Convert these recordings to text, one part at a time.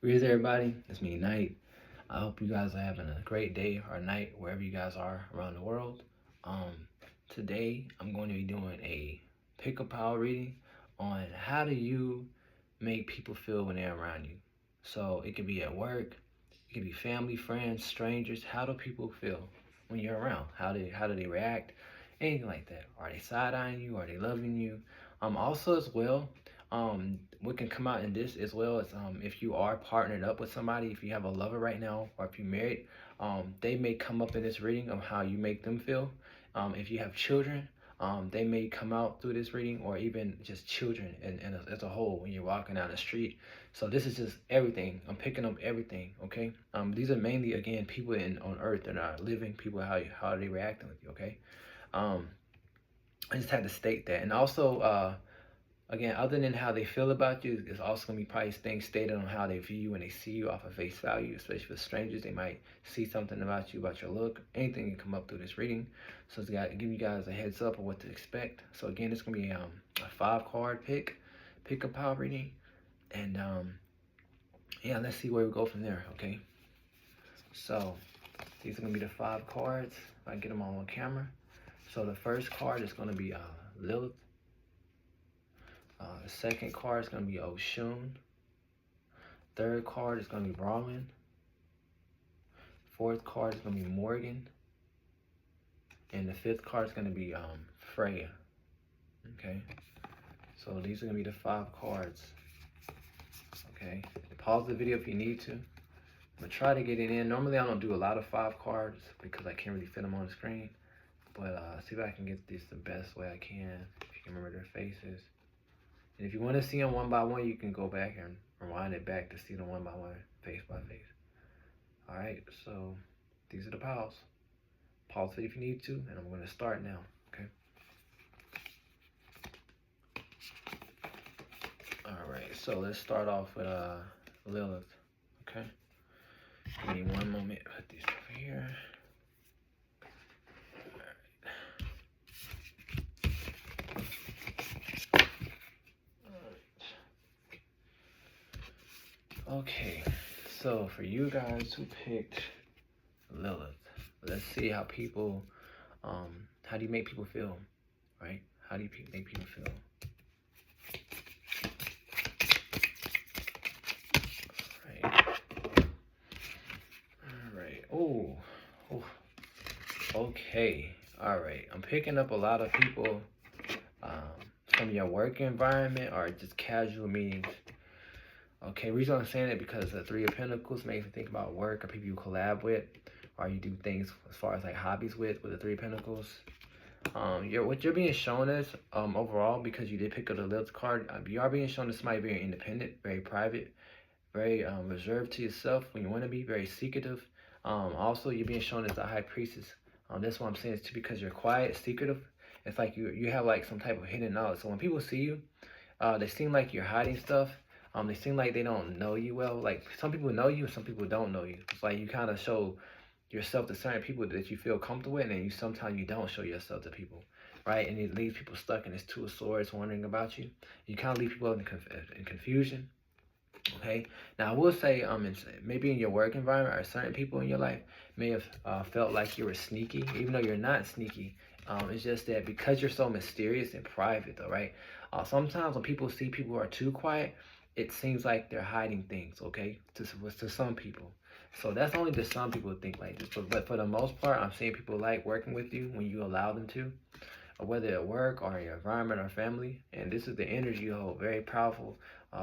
Greetings, everybody. It's me, Knight. I hope you guys are having a great day or night wherever you guys are around the world. Today, I'm going to be doing a pick-up power reading on how do you make people feel when they're around you. So it could be at work, it could be family, friends, strangers. How do people feel when you're around? How do they react? Anything like that. Are they side-eyeing you? Are they loving you? Also as well, what can come out in this as well is if you are partnered up with somebody, if you have a lover right now, or if you're married, they may come up in this reading of how you make them feel. If you have children, they may come out through this reading, or even just children and as a whole when you're walking down the street. So this is just everything. I'm picking up everything. Okay. These are mainly again people on Earth that are living people. How are they reacting with you? Okay. Um, I just had to state that, and also again, other than how they feel about you, it's also gonna be probably things stated on how they view you when they see you off of face value, especially for strangers. They might see something about you, about your look. Anything can come up through this reading. So it's got to give you guys a heads up of what to expect. So again, it's gonna be a 5 card pick a power reading, and yeah, let's see where we go from there. Okay. So these are gonna be the 5 cards. If I get them all on camera. So the first card is gonna be Lilith. The second card is going to be Oshun. Third card is going to be Brahmin. Fourth card is going to be Morgan. And the fifth card is going to be Freya. Okay. So these are going to be the 5 cards. Okay. Pause the video if you need to. I'm going to try to get it in. Normally I don't do a lot of 5 cards because I can't really fit them on the screen. But see if I can get this the best way I can. If you can remember their faces. And if you want to see them one by one, you can go back and rewind it back to see them one by one, face by face. All right, so these are the piles. Pause it if you need to, and I'm going to start now, okay? All right, so let's start off with Lilith, okay? Give me one moment, put these over here. Okay, so for you guys who picked Lilith, let's see how people, how do you make people feel, right? How do you make people feel? All right. Oh, okay. All right. I'm picking up a lot of people from your work environment or just casual meetings. Okay, reason I'm saying it because the 3 of Pentacles makes me think about work or people you collab with, or you do things as far as like hobbies with the 3 of Pentacles. What you're being shown is overall, because you did pick up the Lilith card, you are being shown as somebody very independent, very private, very reserved to yourself when you want to be, very secretive. Also, you're being shown as the High Priestess. That's what I'm saying is too, because you're quiet, secretive. It's like you have like some type of hidden knowledge. So when people see you, they seem like you're hiding stuff. They seem like they don't know you well. Like some people know you, some people don't know you. It's like you kind of show yourself to certain people that you feel comfortable with, and then sometimes you don't show yourself to people, right? And it leaves people stuck in this 2 of Swords, wondering about you. You kind of leave people in confusion. Okay. Now I will say, maybe in your work environment or certain people in your life may have felt like you were sneaky, even though you're not sneaky. It's just that because you're so mysterious and private, though, right? Sometimes when people see people who are too quiet, it seems like they're hiding things. Okay, to some people. So that's only to some people think like this. But for the most part, I'm seeing people like working with you when you allow them to, or whether at work or in your environment or family. And this is the energy you hold, very powerful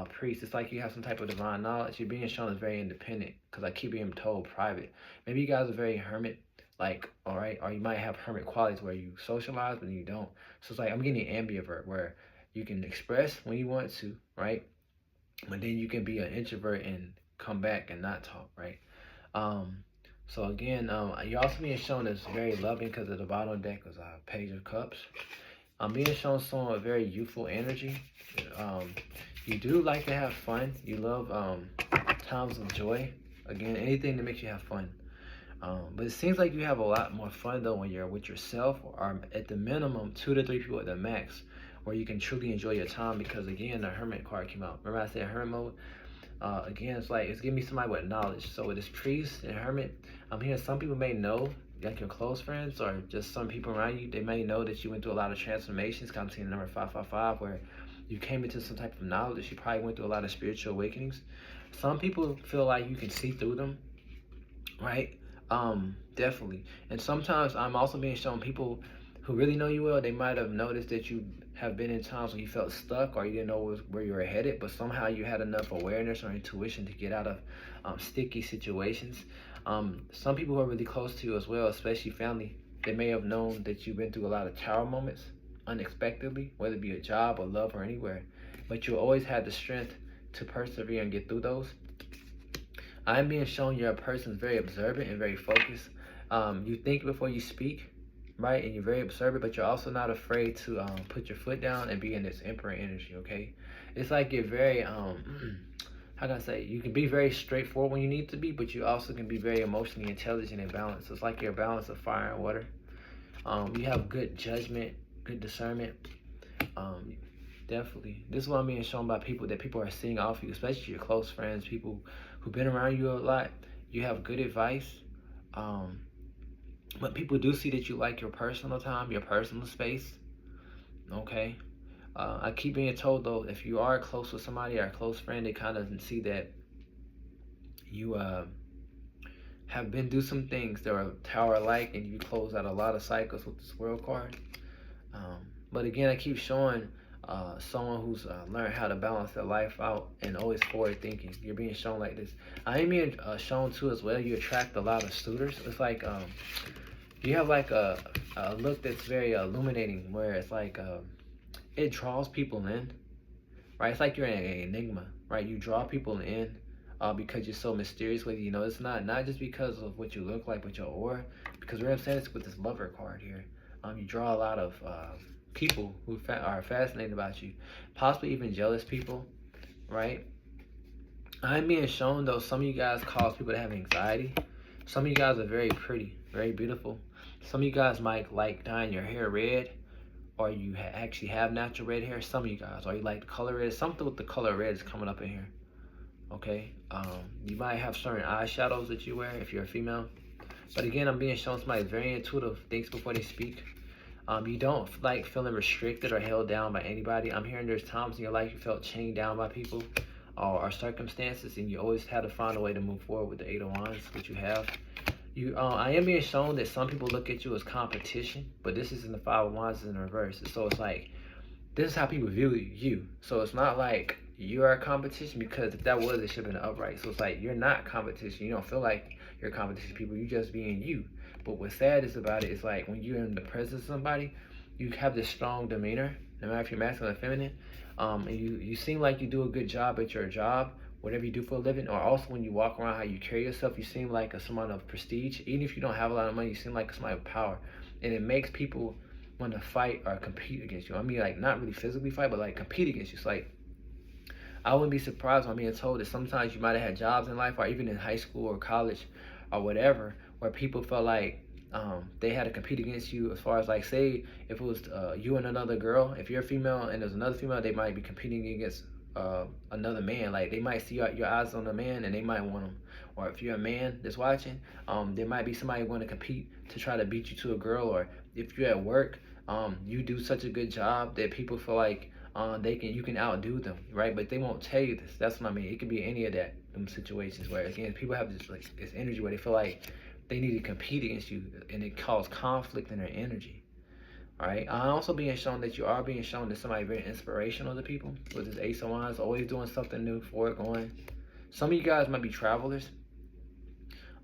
priest. It's like you have some type of divine knowledge. You're being shown as very independent because I keep being told private. Maybe you guys are very hermit, like, all right, or you might have hermit qualities where you socialize but you don't. So it's like I'm getting ambivert where you can express when you want to, right? But then you can be an introvert and come back and not talk, right? So again, you're also being shown as very loving because at the bottom deck was a Page of Cups. I'm being shown someone with very youthful energy. You do like to have fun. You love times of joy. Again, anything that makes you have fun. But it seems like you have a lot more fun though when you're with yourself, or at the minimum 2 to 3 people at the max, where you can truly enjoy your time. Because again, the Hermit card came out. Remember I said Hermit mode? Again, it's like it's giving me somebody with knowledge. So with this priest and hermit, I'm hearing some people may know, like your close friends or just some people around you, they may know that you went through a lot of transformations. I'm seeing the number 555 where you came into some type of knowledge. You probably went through a lot of spiritual awakenings. Some people feel like you can see through them, right? Definitely. And sometimes I'm also being shown people who really know you well, they might have noticed that you have been in times when you felt stuck or you didn't know where you were headed, but somehow you had enough awareness or intuition to get out of sticky situations. Some people who are really close to you as well, especially family, they may have known that you've been through a lot of tower moments unexpectedly, whether it be a job or love or anywhere, but you always had the strength to persevere and get through those. I'm being shown you're a person very observant and very focused. You think before you speak, right? And you're very observant, but you're also not afraid to put your foot down and be in this emperor energy, okay? It's like you're very, how can I say, you can be very straightforward when you need to be, but you also can be very emotionally intelligent and balanced. It's like you're a balance of fire and water. You have good judgment, good discernment. Definitely. This is what I'm being shown by people that people are seeing off you, especially your close friends, people who've been around you a lot. You have good advice. But people do see that you like your personal time, your personal space. Okay. I keep being told though, if you are close with somebody or a close friend, they kind of see that you have been through some things that are tower-like, and you close out a lot of cycles with this world card. But again, I keep showing someone who's learned how to balance their life out and always forward thinking. You're being shown like this. I am being shown too as well. You attract a lot of suitors. It's like you have like a look that's very illuminating, where it's like it draws people in, right? It's like you're an enigma, right? You draw people in because you're so mysterious. Whether you know it's not just because of what you look like, but your aura. Because we're saying this with this lover card here. You draw a lot of people who are fascinated about you, possibly even jealous people, right? I'm being shown though, some of you guys cause people to have anxiety. Some of you guys are very pretty, very beautiful. Some of you guys might like dyeing your hair red, or you actually have natural red hair. Some of you guys, or you like the color red. Something with the color red is coming up in here. Okay, you might have certain eyeshadows that you wear if you're a female. But again, I'm being shown somebody's very intuitive, thinks before they speak. You don't like feeling restricted or held down by anybody. I'm hearing there's times in your life you felt chained down by people or circumstances, and you always had to find a way to move forward with the Eight of Wands, which you have. I am being shown that some people look at you as competition, but this is in the Five of Wands in reverse. So it's like, this is how people view you. So it's not like you are a competition, because if that was, it should have been upright. So it's like, you're not competition. You don't feel like you're competition people. You just being you. But what's sad is about it is like when you're in the presence of somebody, you have this strong demeanor, no matter if you're masculine or feminine. And you seem like you do a good job at your job, whatever you do for a living, or also when you walk around, how you carry yourself, you seem like someone of prestige. Even if you don't have a lot of money, you seem like somebody of power. And it makes people want to fight or compete against you. I mean, like, not really physically fight, but like compete against you. It's like, I wouldn't be surprised when I'm being told that sometimes you might have had jobs in life, or even in high school or college or whatever, where people felt like they had to compete against you, as far as like, say if it was you and another girl, if you're a female and there's another female, they might be competing against another man. Like, they might see your eyes on a man and they might want him. Or if you're a man that's watching, there might be somebody want to compete to try to beat you to a girl. Or if you're at work, you do such a good job that people feel like you can outdo them, right? But they won't tell you this. That's what I mean. It could be any of them situations where, again, people have this energy where they feel like they need to compete against you, and it causes conflict in their energy. All right. I'm also being shown that you are being shown that somebody very inspirational to people, with this Ace of Wands, always doing something new, forward going. Some of you guys might be travelers.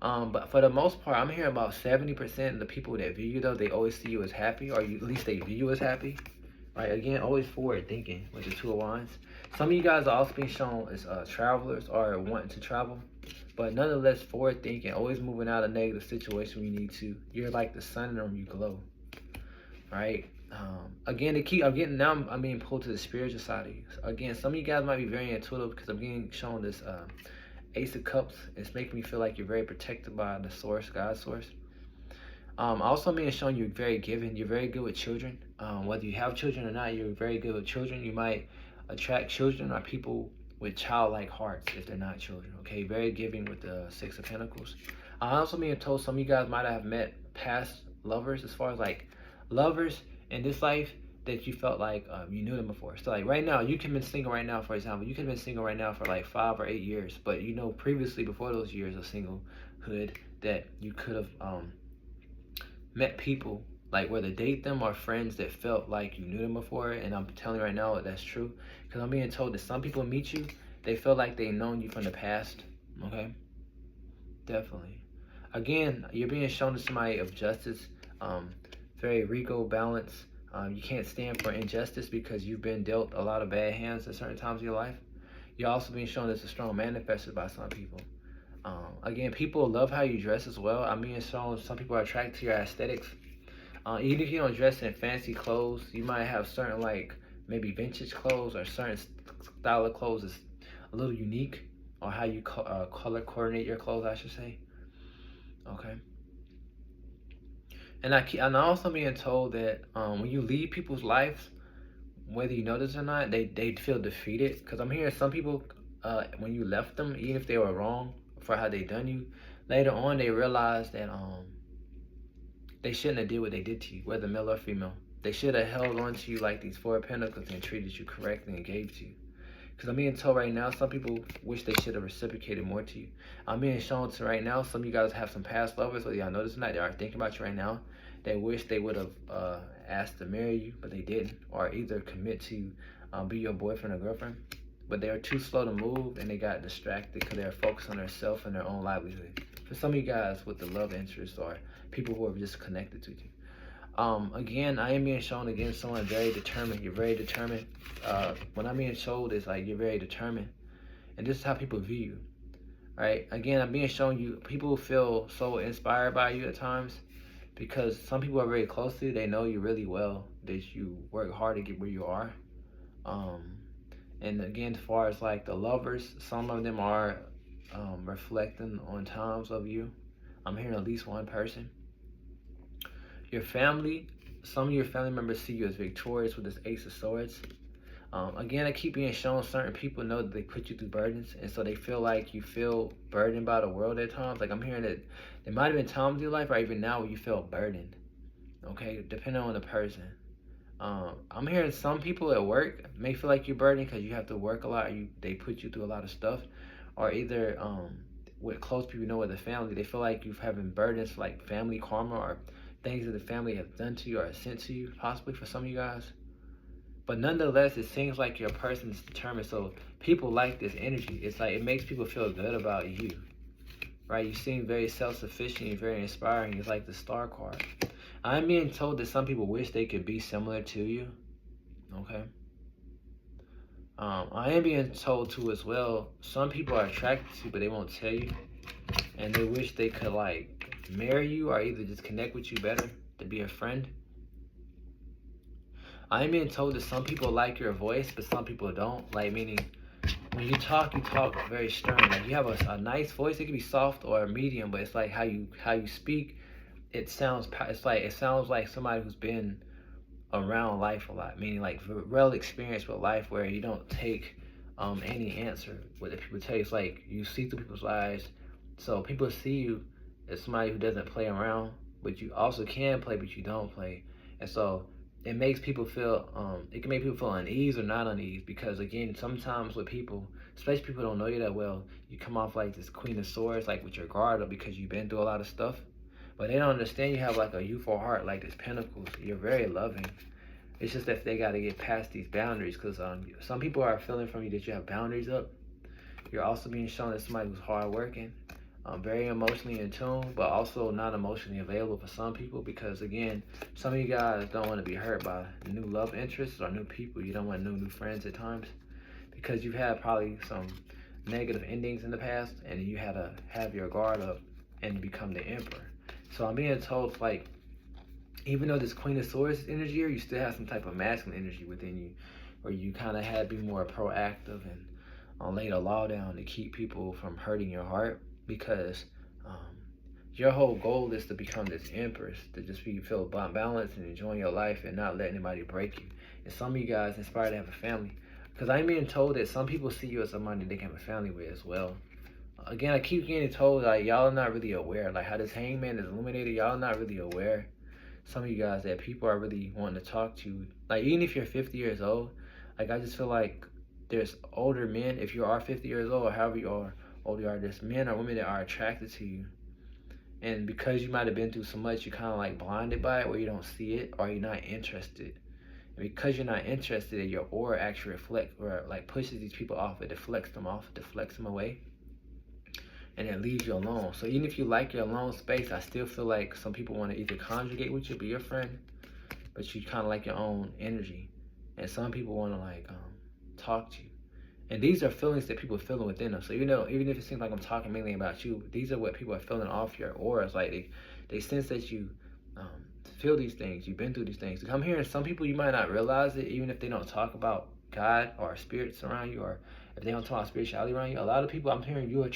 But for the most part, I'm hearing about 70% of the people that view you, though, they always see you as happy, or at least they view you as happy. Right, again, always forward thinking with the Two of Wands. Some of you guys are also being shown as travelers or wanting to travel, but nonetheless forward thinking, always moving out of negative situation when you need to. You're like the sun in them, you glow. Right. Again, I'm being pulled to the spiritual side of you. Again, some of you guys might be very intuitive, because I'm getting shown this Ace of Cups. It's making me feel like you're very protected by the source, God's source. Also being shown you're very giving. You're very good with children. Whether you have children or not, you're very good with children. You might attract children or people with childlike hearts if they're not children. Okay, very giving with the Six of Pentacles. I also being told some of you guys might have met past lovers, as far as like lovers in this life that you felt like you knew them before. So like right now, you can be single right now, for example. You could have been single right now for like 5 or 8 years, but you know previously before those years of singlehood that you could have met people, like whether date them or friends that felt like you knew them before. And I'm telling you right now that's true, because I'm being told that some people meet you, they feel like they've known you from the past. Okay, definitely. Again, you're being shown to somebody of justice, very regal balance. You can't stand for injustice because you've been dealt a lot of bad hands at certain times of your life. You're also being shown as a strong manifested by some people. Again, people love how you dress as well. I'm being shown some people are attracted to your aesthetics. Even if you don't dress in fancy clothes, you might have certain like maybe vintage clothes or certain style of clothes is a little unique, or how you color coordinate your clothes, I should say. Okay. And I'm also being told that when you leave people's lives, whether you know this or not, they feel defeated. Because I'm hearing some people, when you left them, even if they were wrong for how they done you, later on they realize that they shouldn't have did what they did to you, whether male or female. They should have held on to you like these Four of Pentacles and treated you correctly and gave to you. Because I'm being told right now, some people wish they should have reciprocated more to you. I'm being shown to right now, some of you guys have some past lovers, whether y'all know this or not, they are thinking about you right now. They wish they would have asked to marry you, but they didn't. Or either commit to be your boyfriend or girlfriend. But they were too slow to move, and they got distracted because they were focused on themselves and their own livelihood. For some of you guys with the love interest or people who are just connected to you. Again, I am being shown again someone very determined. You're very determined. When I'm being showed is like you're very determined, and this is how people view you, right? Again, I'm being shown you. People feel so inspired by you at times because some people are very close to you. They know you really well. That you work hard to get where you are. And again, as far as like the lovers, some of them are reflecting on times of you. I'm hearing at least one person. Your family, some of your family members see you as victorious with this Ace of Swords. Again, I keep being shown certain people know that they put you through burdens, and so they feel like you feel burdened by the world at times. Like I'm hearing that there might have been times in your life or even now where you feel burdened. Okay, depending on the person. I'm hearing some people at work may feel like you're burdened because you have to work a lot. They put you through a lot of stuff, or either with close people you know with the family, they feel like you're having burdens like family karma or things that the family have done to you or sent to you, possibly for some of you guys. But nonetheless, it seems like your person is determined. So people like this energy. It's like it makes people feel good about you, right? You seem very self-sufficient and very inspiring. It's like the Star card. I'm being told that some people wish they could be similar to you. Okay. I am being told too as well, some people are attracted to you, but they won't tell you. And they wish they could like marry you or either just connect with you better to be a friend. I'm being told that some people like your voice, but some people don't. Like meaning, when you talk very stern. Like you have a nice voice. It can be soft or medium, but it's like how you speak. It sounds like somebody who's been around life a lot. Meaning like real experience with life, where you don't take any answer what the people tell you. It's like you see through people's eyes. So people see you as somebody who doesn't play around, but you also can play, but you don't play. And so it makes people feel, it can make people feel unease or not unease, because again, sometimes with people, especially people who don't know you that well, you come off like this Queen of Swords, like with your guard up because you've been through a lot of stuff. But they don't understand you have like a youthful heart, like this Pentacles. You're very loving. It's just that they got to get past these boundaries, because some people are feeling from you that you have boundaries up. You're also being shown as somebody who's hardworking, very emotionally in tune, but also not emotionally available for some people, because again, some of you guys don't want to be hurt by new love interests or new people. You don't want new friends at times, because you've had probably some negative endings in the past, and you had to have your guard up and become the Emperor. So I'm being told, like, even though this Queen of Swords energy here, you still have some type of masculine energy within you, where you kind of had to be more proactive and lay the law down to keep people from hurting your heart, because your whole goal is to become this Empress, to just feel balanced and enjoying your life and not let anybody break you. And some of you guys inspired to have a family. Because I'm being told that some people see you as somebody they can have a family with as well. Again, I keep getting told like y'all are not really aware. Like how this hangman is illuminated, y'all not really aware. Some of you guys that people are really wanting to talk to. Like even if you're 50 years old, like I just feel like there's older men. If you are 50 years old or however you are older you are, there's men or women that are attracted to you. And because you might have been through so much, you're kind of like blinded by it, or you don't see it, or you're not interested. And because you're not interested, your aura actually reflects or like pushes these people off. It deflects them away, and it leaves you alone. So even if you like your alone space, I still feel like some people want to either conjugate with you, be your friend, but you kind of like your own energy. And some people want to like talk to you. And these are feelings that people are feeling within them. So even if it seems like I'm talking mainly about you, these are what people are feeling off your auras. Like they sense that you feel these things, you've been through these things. I'm hearing some people, you might not realize it, even if they don't talk about God or spirits around you, or if they don't talk about spirituality around you. A lot of people I'm hearing you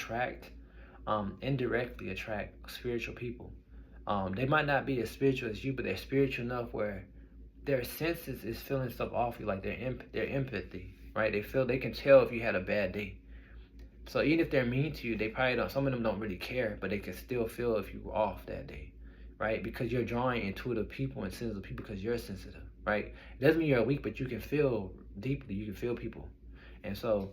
indirectly attract spiritual people. They might not be as spiritual as you, but they're spiritual enough where their senses is feeling stuff off you, like their empathy, right? They can tell if you had a bad day. So even if they're mean to you, they probably don't. Some of them don't really care, but they can still feel if you were off that day, right? Because you're drawing intuitive people and sensitive people because you're sensitive, right? It doesn't mean you're weak, but you can feel deeply. You can feel people, and so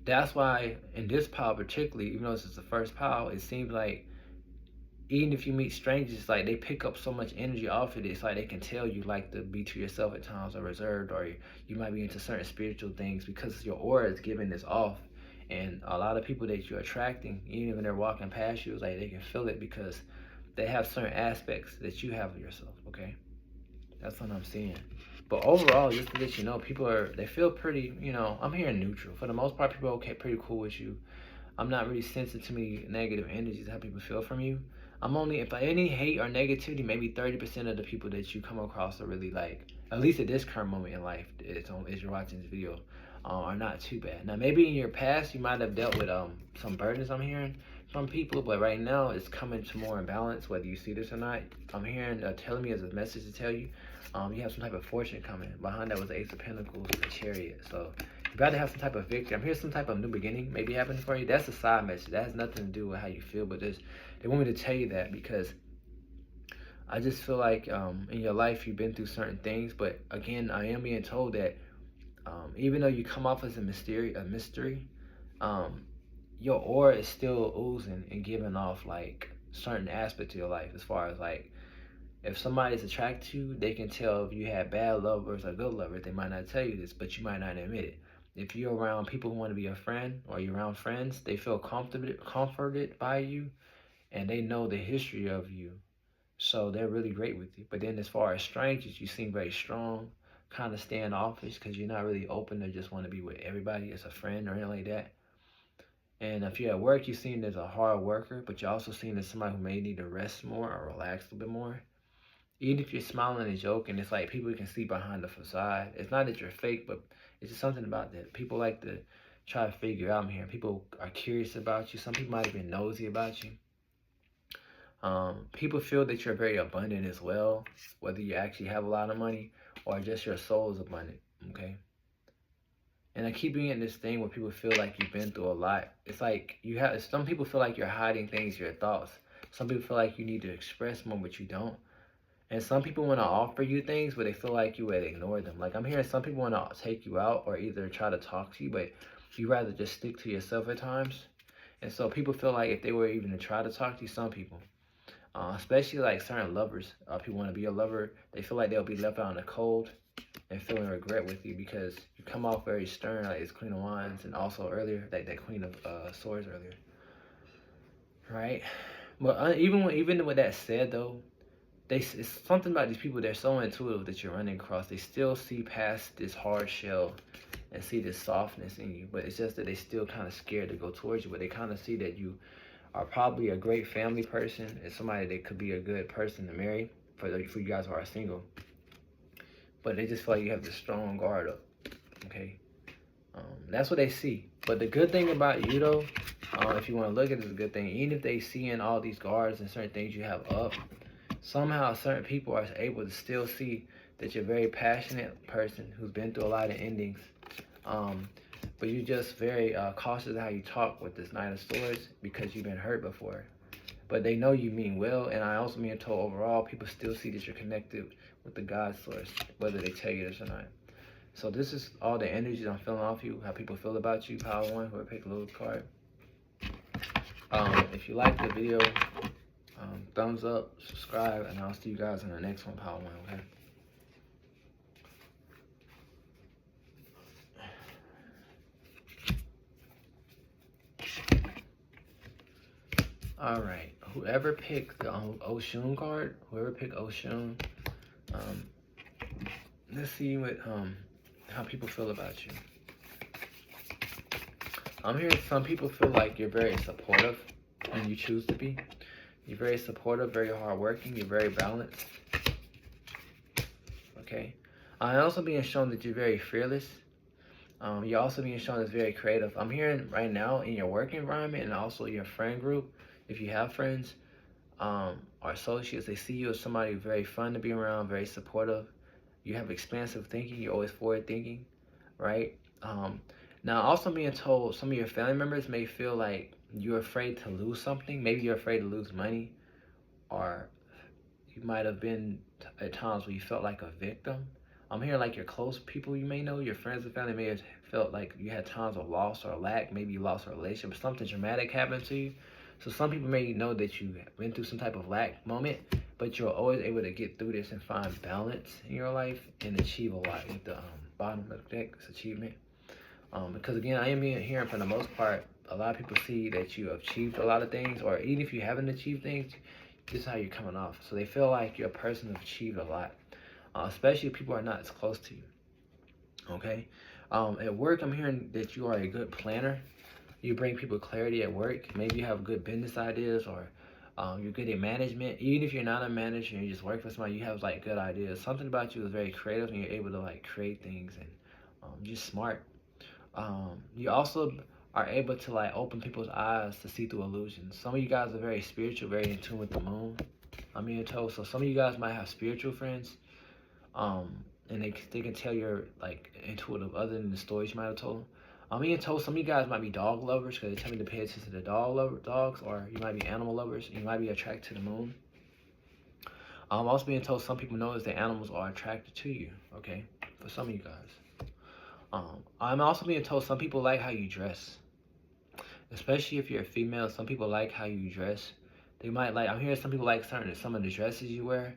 that's why in this pile particularly, even though this is the first pile, it seems like even if you meet strangers, like they pick up so much energy off of it. It's like they can tell you like to be to yourself at times or reserved, or you might be into certain spiritual things because your aura is giving this off. And a lot of people that you're attracting, even when they're walking past you, it's like they can feel it because they have certain aspects that you have of yourself. Okay, that's what I'm seeing. But overall, just to let you know, they feel pretty. I'm hearing neutral for the most part. People are okay, pretty cool with you. I'm not really sensing too many negative energies how people feel from you. I'm only, if any hate or negativity, maybe 30% of the people that you come across are really like, at least at this current moment in life, as you're watching this video, are not too bad. Now, maybe in your past, you might have dealt with some burdens I'm hearing from people, but right now it's coming to more in balance, whether you see this or not. I'm hearing, telling me as a message to tell you, you have some type of fortune coming. Behind that was the Ace of Pentacles, the Chariot. So you got to have some type of victory. I'm hearing some type of new beginning maybe happening for you. That's a side message. That has nothing to do with how you feel, but they want me to tell you that because I just feel like in your life you've been through certain things. But again, I am being told that even though you come off as a mystery, your aura is still oozing and giving off like certain aspects of your life. As far as like, if somebody's attracted to you, they can tell if you had bad lovers or good lovers. They might not tell you this, but you might not admit it. If you're around people who want to be your friend, or you're around friends, they feel comforted by you, and they know the history of you. So they're really great with you. But then as far as strangers, you seem very strong, kind of standoffish because you're not really open to just want to be with everybody as a friend or anything like that. And if you're at work, you seem as a hard worker, but you're also seen as somebody who may need to rest more or relax a little bit more. Even if you're smiling and joking, it's like people can see behind the facade. It's not that you're fake, but it's just something about that. People like to try to figure out here. People are curious about you. Some people might have been nosy about you. People feel that you're very abundant as well, whether you actually have a lot of money or just your soul is abundant, okay? And I keep being this thing where people feel like you've been through a lot. It's like some people feel like you're hiding things, your thoughts. Some people feel like you need to express more, but you don't. And some people want to offer you things, but they feel like you would ignore them. Like I'm hearing some people want to take you out or either try to talk to you, but you rather just stick to yourself at times. And so people feel like if they were even to try to talk to you, some people, especially like certain lovers, people want to be a lover, they feel like they'll be left out in the cold and feeling regret with you because you come off very stern, like it's Queen of Wands, and also earlier, that Queen of Swords earlier, right? But even with that said though, it's something about these people, they're so intuitive that you're running across. They still see past this hard shell and see this softness in you, but it's just that they still kind of scared to go towards you, but they kind of see that you are probably a great family person and somebody that could be a good person to marry for you guys who are single. But they just feel like you have this strong guard up, okay? That's what they see. But the good thing about you though, if you want to look at it as a good thing, even if they see in all these guards and certain things you have up, somehow certain people are able to still see that you're a very passionate person who's been through a lot of endings. But you're just very cautious of how you talk with this Knight of Swords because you've been hurt before. But they know you mean well, and I also mean told overall, people still see that you're connected with the God source, whether they tell you this or not. So this is all the energies I'm feeling off you, how people feel about you, Power One, whoever picked a little card. If you like the video, thumbs up, subscribe, and I'll see you guys in the next one, Power One, okay? All right, whoever picked the Oshun card, whoever picked Oshun, let's see what how people feel about you. I'm hearing some people feel like you're very supportive when you choose to be. You're very supportive, very hardworking, you're very balanced. Okay. I'm also being shown that you're very fearless. You're also being shown as very creative. I'm hearing right now in your work environment and also your friend group, if you have friends or associates, they see you as somebody very fun to be around, very supportive. You have expansive thinking. You're always forward thinking, right? Now, also being told some of your family members may feel like you're afraid to lose something. Maybe you're afraid to lose money, or you might have been at times where you felt like a victim. I'm hearing like your close people you may know, your friends and family may have felt like you had times of loss or lack. Maybe you lost a relationship, something dramatic happened to you. So some people may know that you went through some type of lack moment, but you're always able to get through this and find balance in your life and achieve a lot with the bottom of the deck, this achievement. Because again, I am hearing for the most part, a lot of people see that you have achieved a lot of things, or even if you haven't achieved things, this is how you're coming off. So they feel like you're a person who's achieved a lot, especially if people are not as close to you. Okay. At work, I'm hearing that you are a good planner. You bring people clarity at work. Maybe you have good business ideas, or you're good at management. Even if you're not a manager and you just work for somebody, you have like good ideas. Something about you is very creative, and you're able to like create things, and just smart. You also are able to like open people's eyes to see through illusions. Some of you guys are very spiritual, very in tune with the moon. I'm being told. So some of you guys might have spiritual friends, and they can tell you're like intuitive other than the stories you might have told them. I'm being told some of you guys might be dog lovers because they tell me to pay attention to the dogs, or you might be animal lovers. And you might be attracted to the moon. I'm also being told some people notice that animals are attracted to you. Okay, for some of you guys. I'm also being told some people like how you dress, especially if you're a female. Some people like how you dress. They might like. I'm hearing some people like some of the dresses you wear,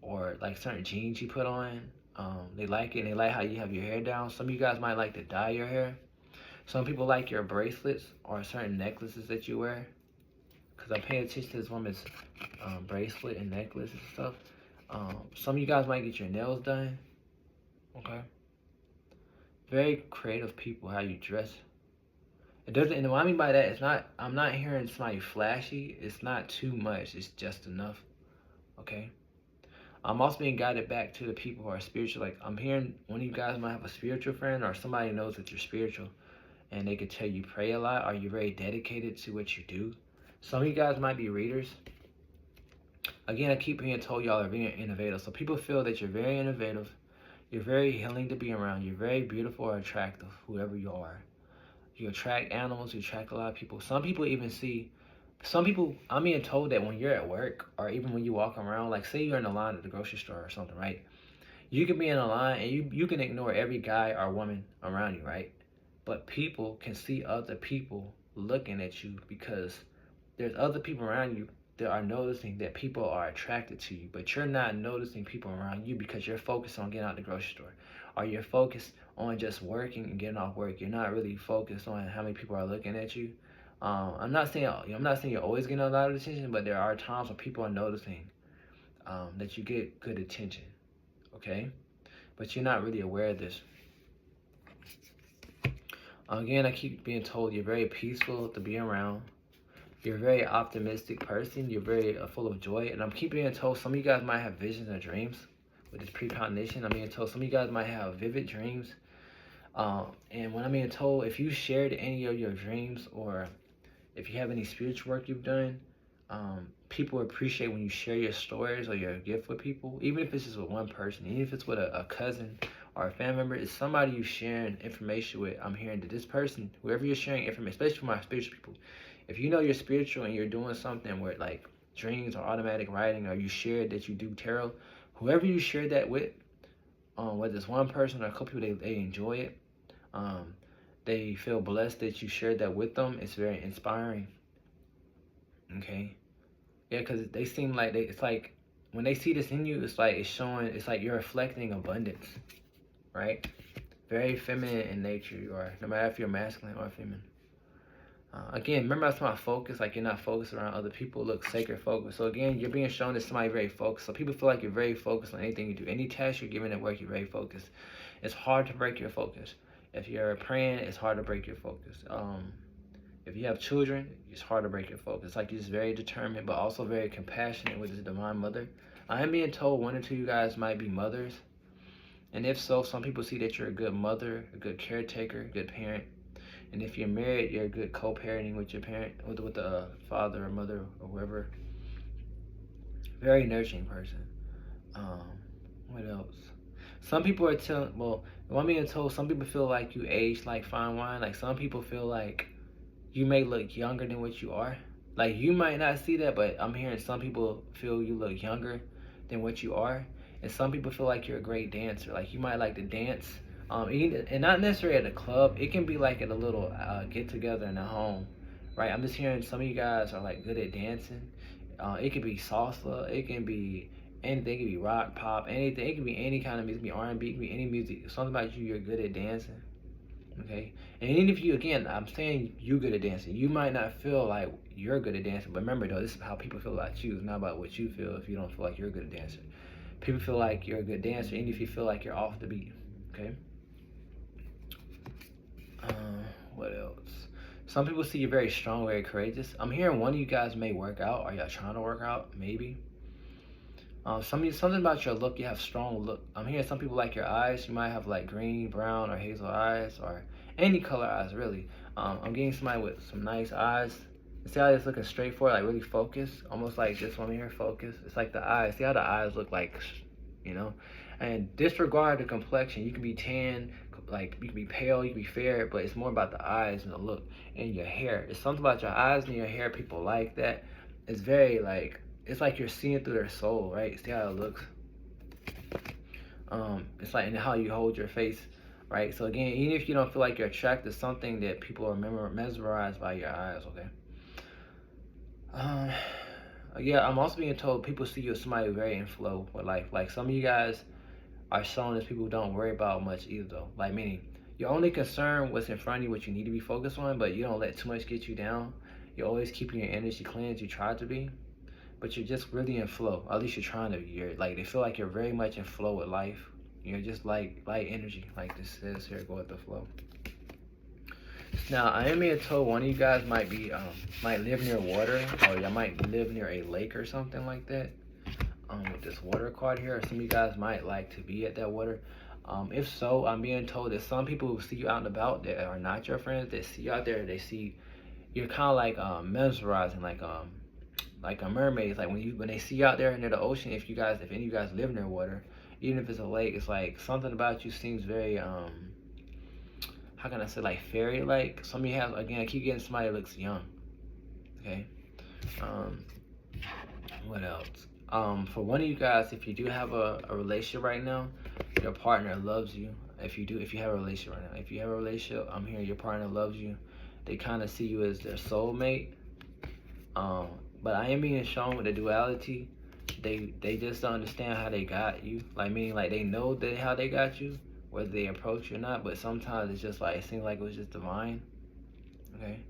or like certain jeans you put on. They like it, and they like how you have your hair down. Some of you guys might like to dye your hair. Some people like your bracelets or certain necklaces that you wear. Because I'm paying attention to this woman's bracelet and necklace and stuff. Some of you guys might get your nails done. Okay. Very creative people, how you dress. It doesn't, and what I mean by that, it's not, I'm not hearing somebody flashy. It's not too much. It's just enough. Okay. I'm also being guided back to the people who are spiritual. Like I'm hearing one of you guys might have a spiritual friend, or somebody knows that you're spiritual, and they could tell you pray a lot, or you're very dedicated to what you do. Some of you guys might be readers. Again, I keep being told y'all are very innovative. So people feel that you're very innovative. You're very healing to be around. You're very beautiful or attractive, whoever you are. You attract animals. You attract a lot of people. Some people even see, some people, I'm being told that when you're at work, or even when you walk around, like say you're in a line at the grocery store or something, right? You can be in a line and you can ignore every guy or woman around you, right? But people can see other people looking at you because there's other people around you that are noticing that people are attracted to you, but you're not noticing people around you because you're focused on getting out the grocery store, or you're focused on just working and getting off work. You're not really focused on how many people are looking at you. I'm not saying you're always getting a lot of attention, but there are times when people are noticing that you get good attention. Okay, but you're not really aware of this. Again, I keep being told you're very peaceful to be around. You're a very optimistic person. You're very full of joy. And I'm keep being told some of you guys might have visions or dreams with this precognition. I'm being told some of you guys might have vivid dreams. And when I'm being told, if you shared any of your dreams, or if you have any spiritual work you've done, People appreciate when you share your stories or your gift with people, even if it's just with one person, even if it's with a cousin or a family member. It's somebody you sharing information with. I'm hearing that this person, whoever you're sharing information, especially for my spiritual people, if you know you're spiritual and you're doing something where like dreams or automatic writing, or you shared that you do tarot, whoever you share that with, whether it's one person or a couple people, they enjoy it. Um, they feel blessed that you shared that with them. It's very inspiring. Okay. Yeah, because they seem like it's like when they see this in you, it's like it's showing, it's like you're reflecting abundance, right? Very feminine in nature you are, no matter if you're masculine or feminine. Again, remember that's my focus, like you're not focused around other people, look, sacred focus. So again, you're being shown as somebody very focused. So people feel like you're very focused on anything you do. Any task you're given at work, you're very focused. It's hard to break your focus. If you're praying, it's hard to break your focus. If you have children, it's hard to break your focus. It's like you're just very determined, but also very compassionate with this divine mother. I am being told one or two of you guys might be mothers. And if so, some people see that you're a good mother, a good caretaker, a good parent. And if you're married, you're a good co-parenting with your parent, with the father or mother or whoever. Very nurturing person. What else? Some people are telling, well, I'm being told some people feel like you age like fine wine. Like some people feel like you may look younger than what you are. Like you might not see that, but I'm hearing some people feel you look younger than what you are. And some people feel like you're a great dancer. Like you might like to dance. And not necessarily at a club. It can be like at a little get together in a home, right? I'm just hearing some of you guys are like good at dancing. It could be salsa. It can be anything. It could be rock, pop, anything. It could be any kind of music. It could be R&B. It could be any music. Something about you, you're good at dancing. Okay, and even if you, again, I'm saying you good at dancing, you might not feel like you're good at dancing, but remember though, this is how people feel about you. It's not about what you feel. If you don't feel like you're a good dancer, people feel like you're a good dancer, even if you feel like you're off the beat. Okay. What else? Some people see you're very strong, very courageous. I'm hearing one of you guys may work out. Are y'all trying to work out? Maybe. Something about your look, you have strong look. I'm hearing some people like your eyes. You might have like green, brown, or hazel eyes, or any color eyes, really. I'm getting somebody with some nice eyes. See how it's looking straight forward, like really focused? Almost like this one here, focus. It's like the eyes. See how the eyes look like, you know? And disregard the complexion. You can be tan, like you can be pale, you can be fair, but it's more about the eyes and the look and your hair. It's something about your eyes and your hair. People like that. It's very like, it's like you're seeing through their soul, right? See how it looks? It's like in how you hold your face, right? So again, even if you don't feel like you're attracted to something, that people are mesmerized by your eyes, okay? Yeah, I'm also being told people see you as somebody very in flow with life. Like some of you guys are shown as people who don't worry about much either though. Like meaning, your only concern what's in front of you, what you need to be focused on, but you don't let too much get you down. You're always keeping your energy clean as you try to be. But you're just really in flow. At least you're trying to be. You're like, they feel like you're very much in flow with life. You're just like light energy, like this says here, go with the flow. Now, I am being told one of you guys might be, might live near water, or you might live near a lake or something like that. With this water card here, some of you guys might like to be at that water. If so, I'm being told that some people who see you out and about that are not your friends, that see you out there, they see you're kind of like mesmerizing, like a mermaid. It's like when they see you out there near the ocean, if any of you guys live near water, even if it's a lake, it's like something about you seems very how can I say, like fairy like. Some of you have, again, I keep getting somebody that looks young. Okay. What else? For one of you guys, if you do have a relationship right now, your partner loves you. If you have a relationship right now, if you have a relationship, I'm hearing your partner loves you. They kind of see you as their soulmate. But I am being shown with the duality, they just don't understand how they got you. Like meaning like they know that how they got you, whether they approach you or not, but sometimes it's just like it seems like it was just divine. Okay.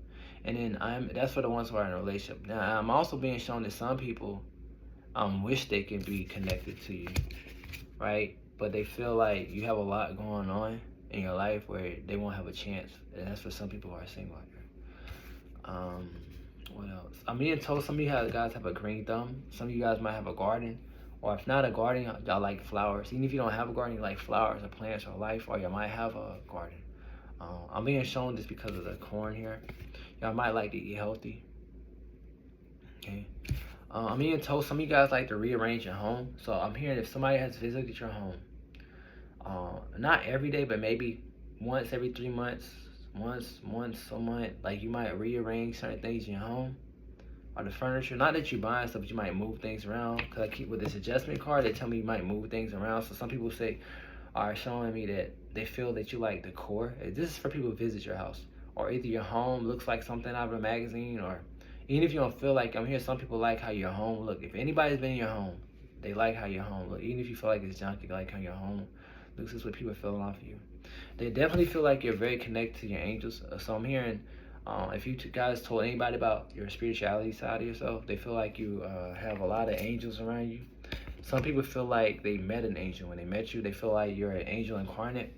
And then that's for the ones who are in a relationship. Now I'm also being shown that some people wish they can be connected to you, right? But they feel like you have a lot going on in your life where they won't have a chance. And that's for some people who are single out there. What else? I'm being told some of you guys have a green thumb. Some of you guys might have a garden. Or if not a garden, y'all like flowers. Even if you don't have a garden, you like flowers or plants or life, or you might have a garden. I'm being shown this because of the corn here. Y'all might like to eat healthy. Okay. I'm being told some of you guys like to rearrange your home. So I'm hearing if somebody has visited your home, not every day, but maybe once every 3 months, once a month, like you might rearrange certain things in your home or the furniture. Not that you're buying stuff, but you might move things around. Cause I keep with this adjustment card, they tell me you might move things around. So some people say are showing me that they feel that you like decor. This is for people who visit your house, or either your home looks like something out of a magazine, or even if you don't feel like, I'm here, some people like how your home look. If anybody's been in your home, they like how your home look. Even if you feel like it's junky, they like how your home looks. This is what people are feeling off of you. They definitely feel like you're very connected to your angels. So I'm hearing, if you guys told anybody about your spirituality side of yourself, they feel like you have a lot of angels around you. Some people feel like they met an angel. When they met you, they feel like you're an angel incarnate.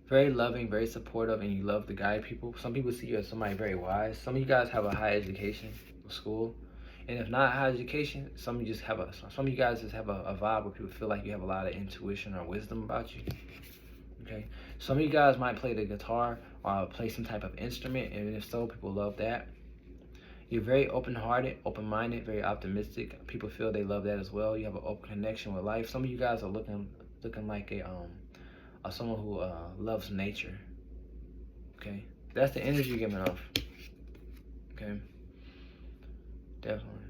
Very loving, very supportive, and you love to guide people. Some people see you as somebody very wise. Some of you guys have a high education, school. And if not high education, some of you guys just have a vibe where people feel like you have a lot of intuition or wisdom about you. Okay. Some of you guys might play the guitar or play some type of instrument, and if so, people love that. You're very open-hearted, open-minded, very optimistic. People feel they love that as well. You have an open connection with life. Some of you guys are looking like someone who loves nature. Okay, that's the energy you're giving off. Okay, definitely.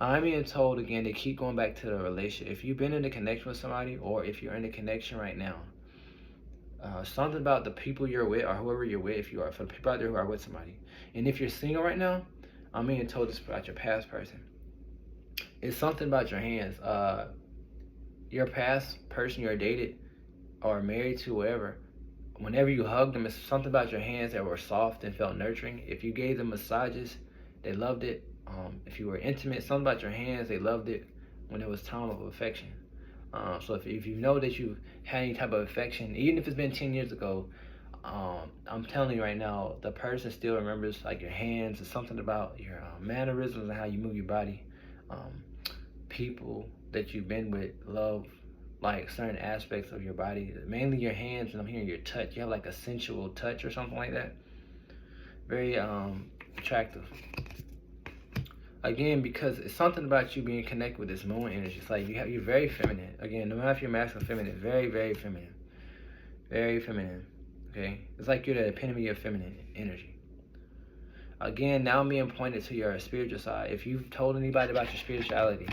I'm being told again to keep going back to the relationship. If you've been in a connection with somebody, or if you're in a connection right now, something about the people you're with, or whoever you're with, if you are, for the people out there who are with somebody. And if you're single right now, I'm being told this about your past person. It's something about your hands. Your past person you're dated or married to, whoever, whenever you hugged them, it's something about your hands that were soft and felt nurturing. If you gave them massages, they loved it. If you were intimate, something about your hands, they loved it when it was time of affection. So if you know that you've had any type of affection, even if it's been 10 years ago, I'm telling you right now, the person still remembers like your hands. It's something about your mannerisms and how you move your body. People that you've been with love like certain aspects of your body, mainly your hands, and I'm hearing your touch. You have like a sensual touch or something like that. Very attractive. Again, because it's something about you being connected with this moon energy. It's like you're very feminine. Again, no matter if you're masculine or feminine, very, very feminine. Very feminine. Okay? It's like you're the epitome of feminine energy. Again, now I'm being pointed to your spiritual side. If you've told anybody about your spirituality,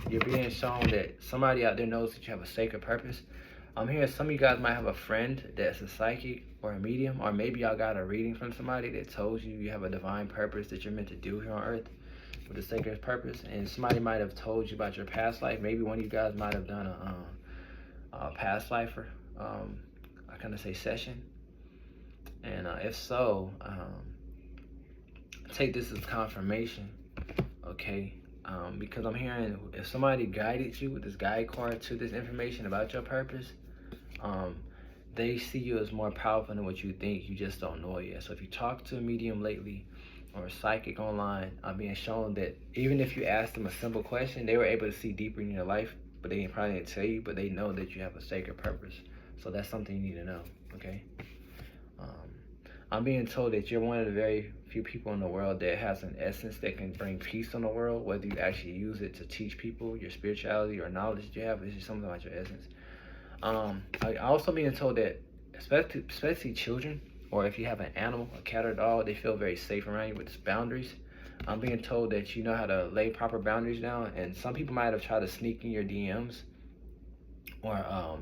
you're being shown that somebody out there knows that you have a sacred purpose. I'm hearing some of you guys might have a friend that's a psychic or a medium, or maybe y'all got a reading from somebody that told you you have a divine purpose that you're meant to do here on earth with a sacred purpose. And somebody might have told you about your past life. Maybe one of you guys might have done a past lifer, I kind of say session. And if so, take this as confirmation, okay? Because I'm hearing if somebody guided you with this guide card to this information about your purpose, they see you as more powerful than what you think. You just don't know it yet. So if you talk to a medium lately or a psychic online, I'm being shown that even if you ask them a simple question, they were able to see deeper in your life, but they probably didn't tell you, but they know that you have a sacred purpose. So that's something you need to know, okay? I'm being told that you're one of the very few people in the world that has an essence that can bring peace in the world, whether you actually use it to teach people your spirituality or knowledge that you have. It's just something about your essence. I also being told that especially children, or if you have an animal, a cat or dog, they feel very safe around you with its boundaries. I'm being told that you know how to lay proper boundaries down, and some people might have tried to sneak in your DMs or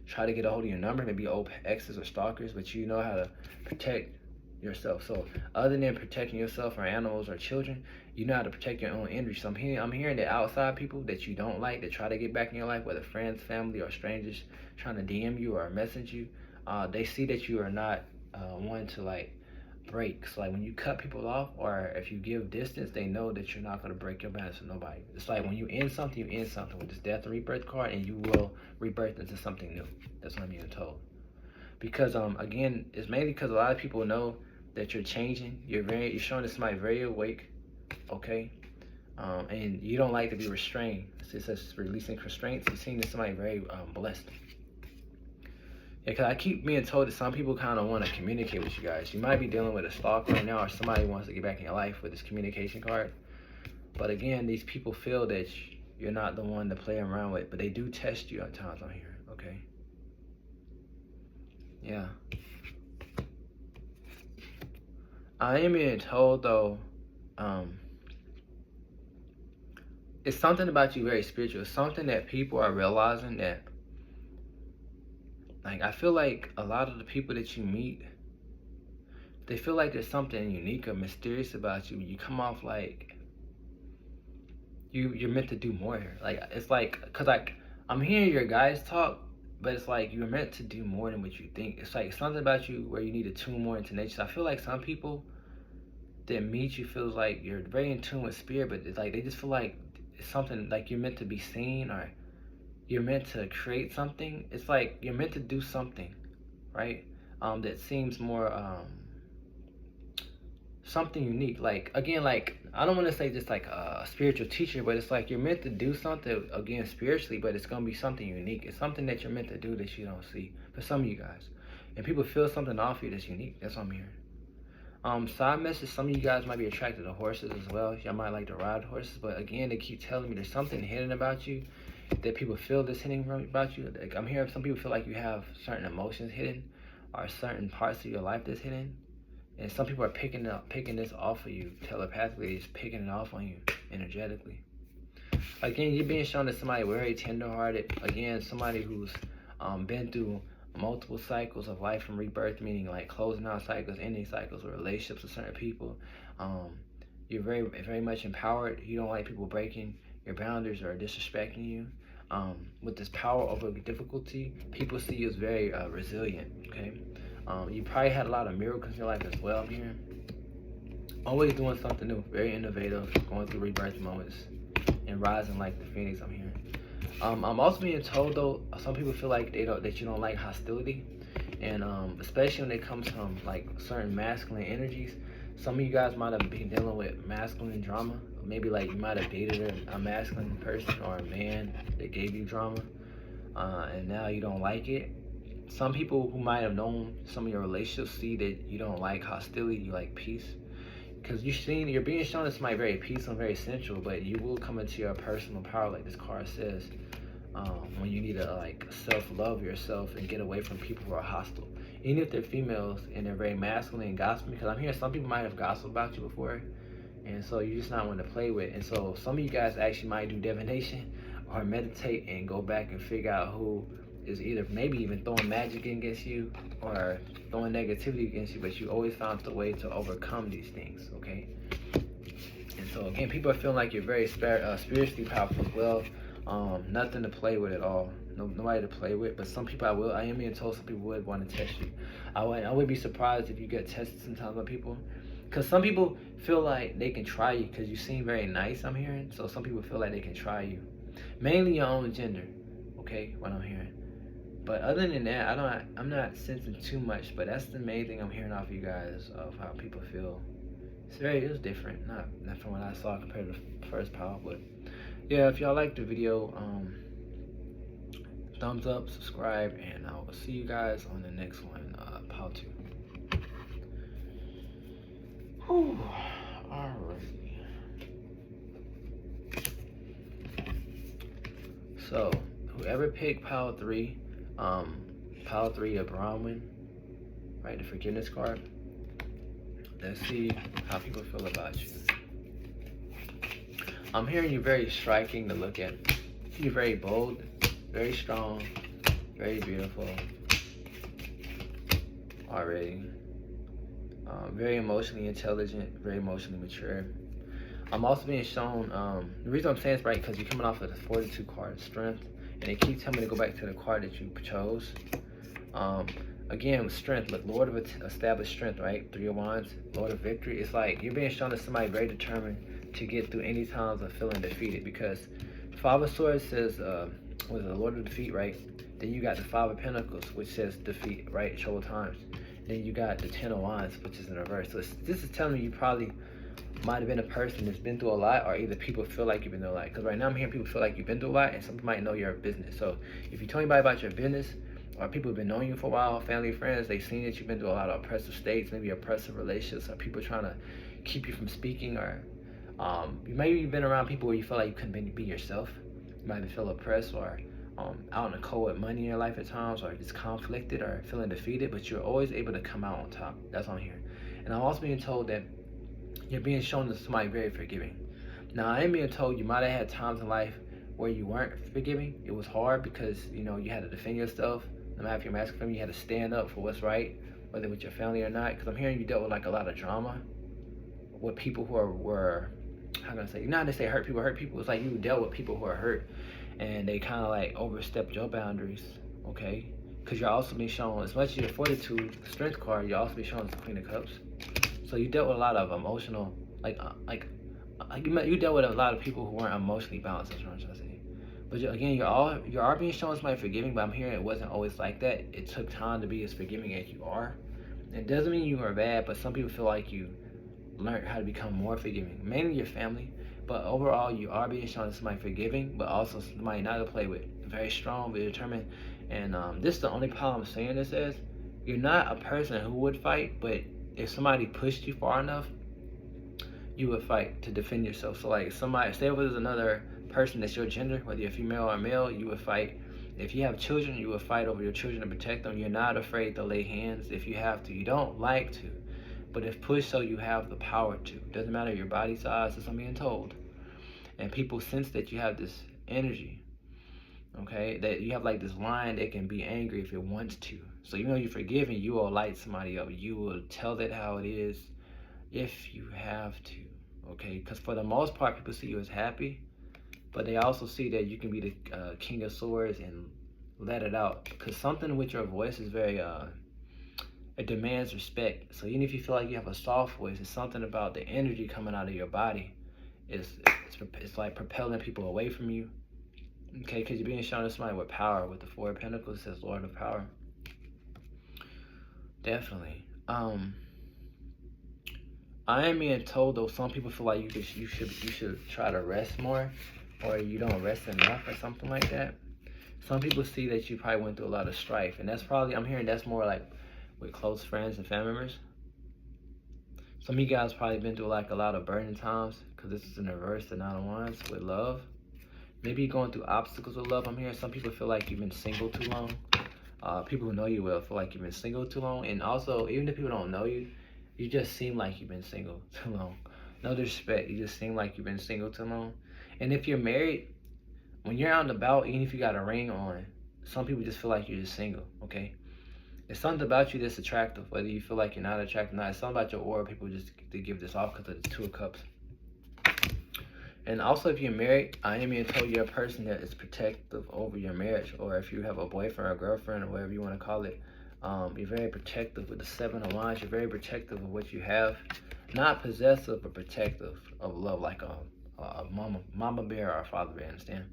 try to get a hold of your number, maybe old exes or stalkers, but you know how to protect yourself. So other than protecting yourself or animals or children, you know how to protect your own energy. So I'm hearing that outside people that you don't like, that try to get back in your life, whether friends, family, or strangers trying to DM you or message you, they see that you are not one to like break. So like when you cut people off, or if you give distance, they know that you're not going to break your balance with nobody. It's like when you end something, you end something with this death and rebirth card, and you will rebirth into something new. That's what I'm being told. Because again, it's mainly because a lot of people know that you're changing. You're showing that somebody very awake, okay? And you don't like to be restrained. It says releasing constraints. You're seeing that somebody very blessed. Yeah, because I keep being told that some people kind of want to communicate with you guys. You might be dealing with a stalker right now, or somebody wants to get back in your life with this communication card. But again, these people feel that you're not the one to play around with, but they do test you at times on here, okay? Yeah. I am being told, though, it's something about you very spiritual. It's something that people are realizing that, like, I feel like a lot of the people that you meet, they feel like there's something unique or mysterious about you. You come off like you're meant to do more. Like, it's like, cause like I'm hearing your guys talk, but it's like you're meant to do more than what you think. It's like something about you where you need to tune more into nature. I feel like some people that meet you feels like you're very in tune with spirit, but it's like they just feel like it's something like you're meant to be seen, or you're meant to create something. It's like you're meant to do something, right? That seems more something unique. Like, again, like, I don't want to say just like a spiritual teacher, but it's like you're meant to do something again spiritually, but it's gonna be something unique. It's something that you're meant to do that you don't see for some of you guys, and people feel something off you that's unique. That's what I'm hearing. Side message, some of you guys might be attracted to horses as well. Y'all might like to ride horses, but again, they keep telling me there's something hidden about you that people feel that's hidden about you. Like, I'm hearing some people feel like you have certain emotions hidden, or certain parts of your life that's hidden. And some people are picking this off of you telepathically, just picking it off on you energetically. Again, you're being shown as somebody very tenderhearted. Again, somebody who's been through multiple cycles of life and rebirth, meaning like closing out cycles, ending cycles, or relationships with certain people. You're very much empowered. You don't like people breaking your boundaries or disrespecting you. With this power over difficulty, people see you as very resilient, okay? You probably had a lot of miracles in your life as well, I'm hearing. Always doing something new, very innovative, going through rebirth moments, and rising like the phoenix, I'm hearing. I'm also being told, though, some people feel like that you don't like hostility, and especially when it comes from like certain masculine energies. Some of you guys might have been dealing with masculine drama. Maybe like you might have dated a masculine person or a man that gave you drama, and now you don't like it. Some people who might have known some of your relationships see that you don't like hostility, you like peace. Because you're being shown as somebody very peaceful and very central, but you will come into your personal power, like this card says, when you need to like self-love yourself and get away from people who are hostile. Even if they're females and they're very masculine and gossiping, because I'm hearing some people might have gossiped about you before, and so you're just not one to play with. And so some of you guys actually might do divination or meditate and go back and figure out who is either maybe even throwing magic against you or throwing negativity against you, but you always found the way to overcome these things, okay? And so again, people are feeling like you're very spiritually powerful as well. Nothing to play with at all. Nobody to play with, but some people I am being told some people would want to test you. I would be surprised if you get tested sometimes by people, because some people feel like they can try you because you seem very nice, I'm hearing. So some people feel like they can try you, mainly your own gender, okay, what I'm hearing. But other than that, I'm not sensing too much, but that's the main thing I'm hearing off you guys of how people feel. It's different, not from what I saw compared to the first pile, but yeah, if y'all liked the video, thumbs up, subscribe, and I will see you guys on the next one, pile 2. Whew, alright. So, whoever picked pile 3, pile 3 of Bronwyn, right, the forgiveness card. Let's see how people feel about you. I'm hearing you very striking to look at. You're very bold, very strong, very beautiful already. Very emotionally intelligent, very emotionally mature. I'm also being shown, the reason I'm saying it's right because you're coming off of the 42 card, strength, and they keep telling me to go back to the card that you chose. Again, with strength, look, Lord of established strength, right? 3 of Wands, Lord of victory. It's like you're being shown as somebody very determined to get through any times of feeling defeated, because 5 of Swords says, was the Lord of defeat, right? Then you got the 5 of Pentacles, which says defeat, right? Trouble times. Then you got the 10 of Wands, which is in reverse. So this is telling me you probably might have been a person that's been through a lot, or either people feel like you've been through a lot. Because right now I'm hearing people feel like you've been through a lot, and some people might know your business. So if you tell anybody about your business, or people have been knowing you for a while, family, friends, they've seen that you've been through a lot of oppressive states, maybe oppressive relationships, or people trying to keep you from speaking, or you maybe you've been around people where you feel like you couldn't be yourself. You might feel oppressed, or out in the cold with money in your life at times, or just conflicted or feeling defeated, but you're always able to come out on top. That's on here. And I'm also being told that you're being shown to somebody very forgiving. Now, I am being told you might have had times in life where you weren't forgiving. It was hard because, you had to defend yourself. No matter if you're masculine, you had to stand up for what's right, whether with your family or not. Because I'm hearing you dealt with like a lot of drama with people who were, how can I say, not to say hurt people. It's like you dealt with people who are hurt and they kind of like overstepped your boundaries, okay? Because you're also being shown, as much as your fortitude, strength card, you're also being shown as the Queen of Cups. So you dealt with a lot of emotional, you dealt with a lot of people who weren't emotionally balanced. That's what I'm trying to say. But again, you are being shown somebody forgiving, but I'm hearing it wasn't always like that. It took time to be as forgiving as you are. It doesn't mean you are bad, but some people feel like you learned how to become more forgiving, mainly your family. But overall, you are being shown as somebody forgiving, but also somebody not to play with. Very strong, very determined. And this is the only problem I'm saying this as. You're not a person who would fight, but if somebody pushed you far enough, you would fight to defend yourself. So like somebody, say if it was another person that's your gender, whether you're female or male, you would fight. If you have children, you would fight over your children to protect them. You're not afraid to lay hands if you have to. You don't like to, but if pushed, so you have the power to. Doesn't matter your body size, as I'm being told. And people sense that you have this energy, okay? That you have like this line that can be angry if it wants to. So even though you're forgiving, you will light somebody up. You will tell that how it is if you have to, okay? Because for the most part, people see you as happy, but they also see that you can be the King of Swords and let it out. Because something with your voice is very, it demands respect. So even if you feel like you have a soft voice, it's something about the energy coming out of your body. It's like propelling people away from you, okay? Because you're being shown as somebody with power. With the Four of Pentacles, it says Lord of Power. Definitely. I am being told though, some people feel like you should try to rest more, or you don't rest enough, or something like that. Some people see that you probably went through a lot of strife, and that's probably, I'm hearing that's more like with close friends and family members. Some of you guys probably been through like a lot of burning times, because this is in reverse, the Nine of Wands with love. Maybe you're going through obstacles with love. I'm hearing some people feel like you've been single too long. People who know you well feel like you've been single too long. And also, even if people don't know you, you just seem like you've been single too long. No disrespect, you just seem like you've been single too long. And if you're married, when you're out and about, even if you got a ring on, some people just feel like you're just single, okay? It's something about you that's attractive, whether you feel like you're not attractive or not. It's something about your aura, people just they give this off because of the Two of Cups. And also, if you're married, I am being told you're a person that is protective over your marriage, or if you have a boyfriend or girlfriend or whatever you want to call it, you're very protective with the Seven of Wands. You're very protective of what you have, not possessive, but protective of love, like a mama bear or a father bear. Understand?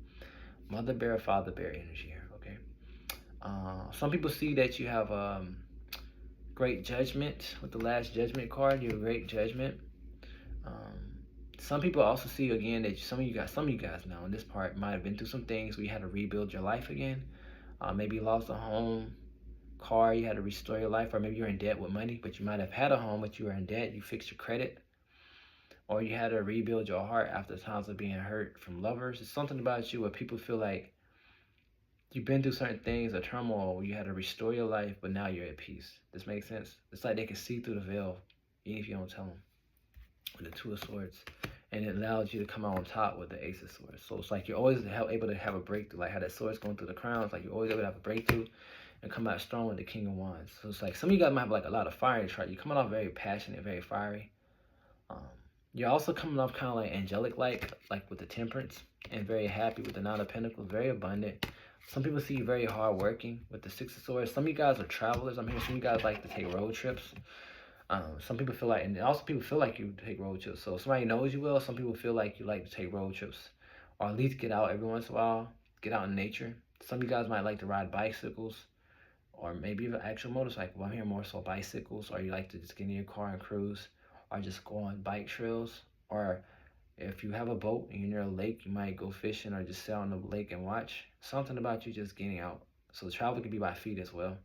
Mother bear, father bear energy here. Okay. Some people see that you have great judgment with the Last Judgment card. You have great judgment. Some people also see again that some of you guys now in this part might have been through some things where you had to rebuild your life again. Maybe you lost a home, car, you had to restore your life, or maybe you're in debt with money, but you might have had a home, but you were in debt, you fixed your credit, or you had to rebuild your heart after times of being hurt from lovers. It's something about you where people feel like you've been through certain things, a turmoil, where you had to restore your life, but now you're at peace. This makes sense? It's like they can see through the veil, even if you don't tell them. With the Two of Swords, and it allows you to come out on top with the Ace of Swords. So it's like you're always able to have a breakthrough, like how that sword's going through the crown. It's like you're always able to have a breakthrough and come out strong with the King of Wands. So it's like some of you guys might have like a lot of fire in your chart. You're coming off very passionate, very fiery. You're also coming off kind of like angelic like with the Temperance, and very happy with the Nine of Pentacles, very abundant. Some people see you very hardworking with the Six of Swords. Some of you guys are travelers. I'm hearing some of you guys like to take road trips. Some people feel like, and also people feel like you take road trips. So if somebody knows you well, some people feel like you like to take road trips, or at least get out every once in a while, get out in nature. Some of you guys might like to ride bicycles, or maybe even actual motorcycle. Well, I'm hearing more so bicycles, or you like to just get in your car and cruise, or just go on bike trails, or if you have a boat and you're near a lake, you might go fishing or just sit on the lake and watch. Something about you just getting out So travel can be by feet as well.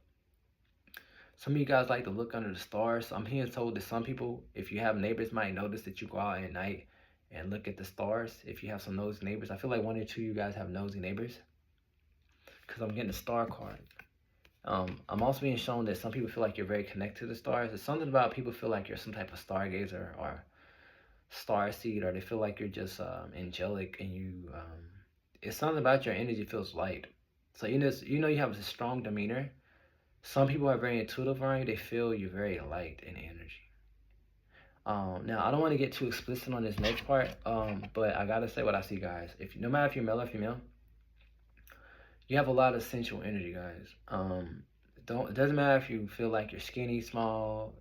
Some of you guys like to look under the stars. I'm hearing told that some people, if you have neighbors, might notice that you go out at night and look at the stars. If you have some nosy neighbors, I feel like one or two of you guys have nosy neighbors because I'm getting a star card. I'm also being shown that some people feel like you're very connected to the stars. It's something about people feel like you're some type of stargazer or star seed, or they feel like you're just angelic, and it's something about your energy feels light. So you have a strong demeanor. Some people are very intuitive around you. They feel you're very light in energy. Now I don't want to get too explicit on this next part, but I gotta say what I see, guys. No matter if you're male or female, you have a lot of sensual energy, guys. It doesn't matter if you feel like you're skinny, small,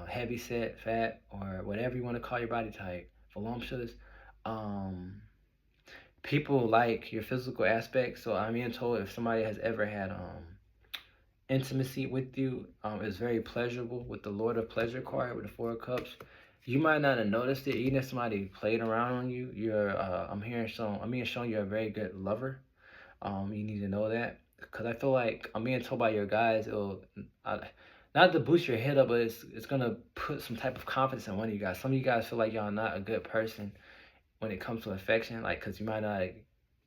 heavy set, fat, or whatever you want to call your body type, voluptuous. People like your physical aspect. So I'm being told if somebody has ever had intimacy with you, it's very pleasurable with the Lord of Pleasure card with the Four of Cups. You might not have noticed it, even if somebody played around on you. I'm being shown you're a very good lover. You need to know that, because I feel like I'm being told by your guys, not to boost your head up, but it's gonna put some type of confidence in one of you guys. Some of you guys feel like y'all not a good person when it comes to affection, like, because you might not have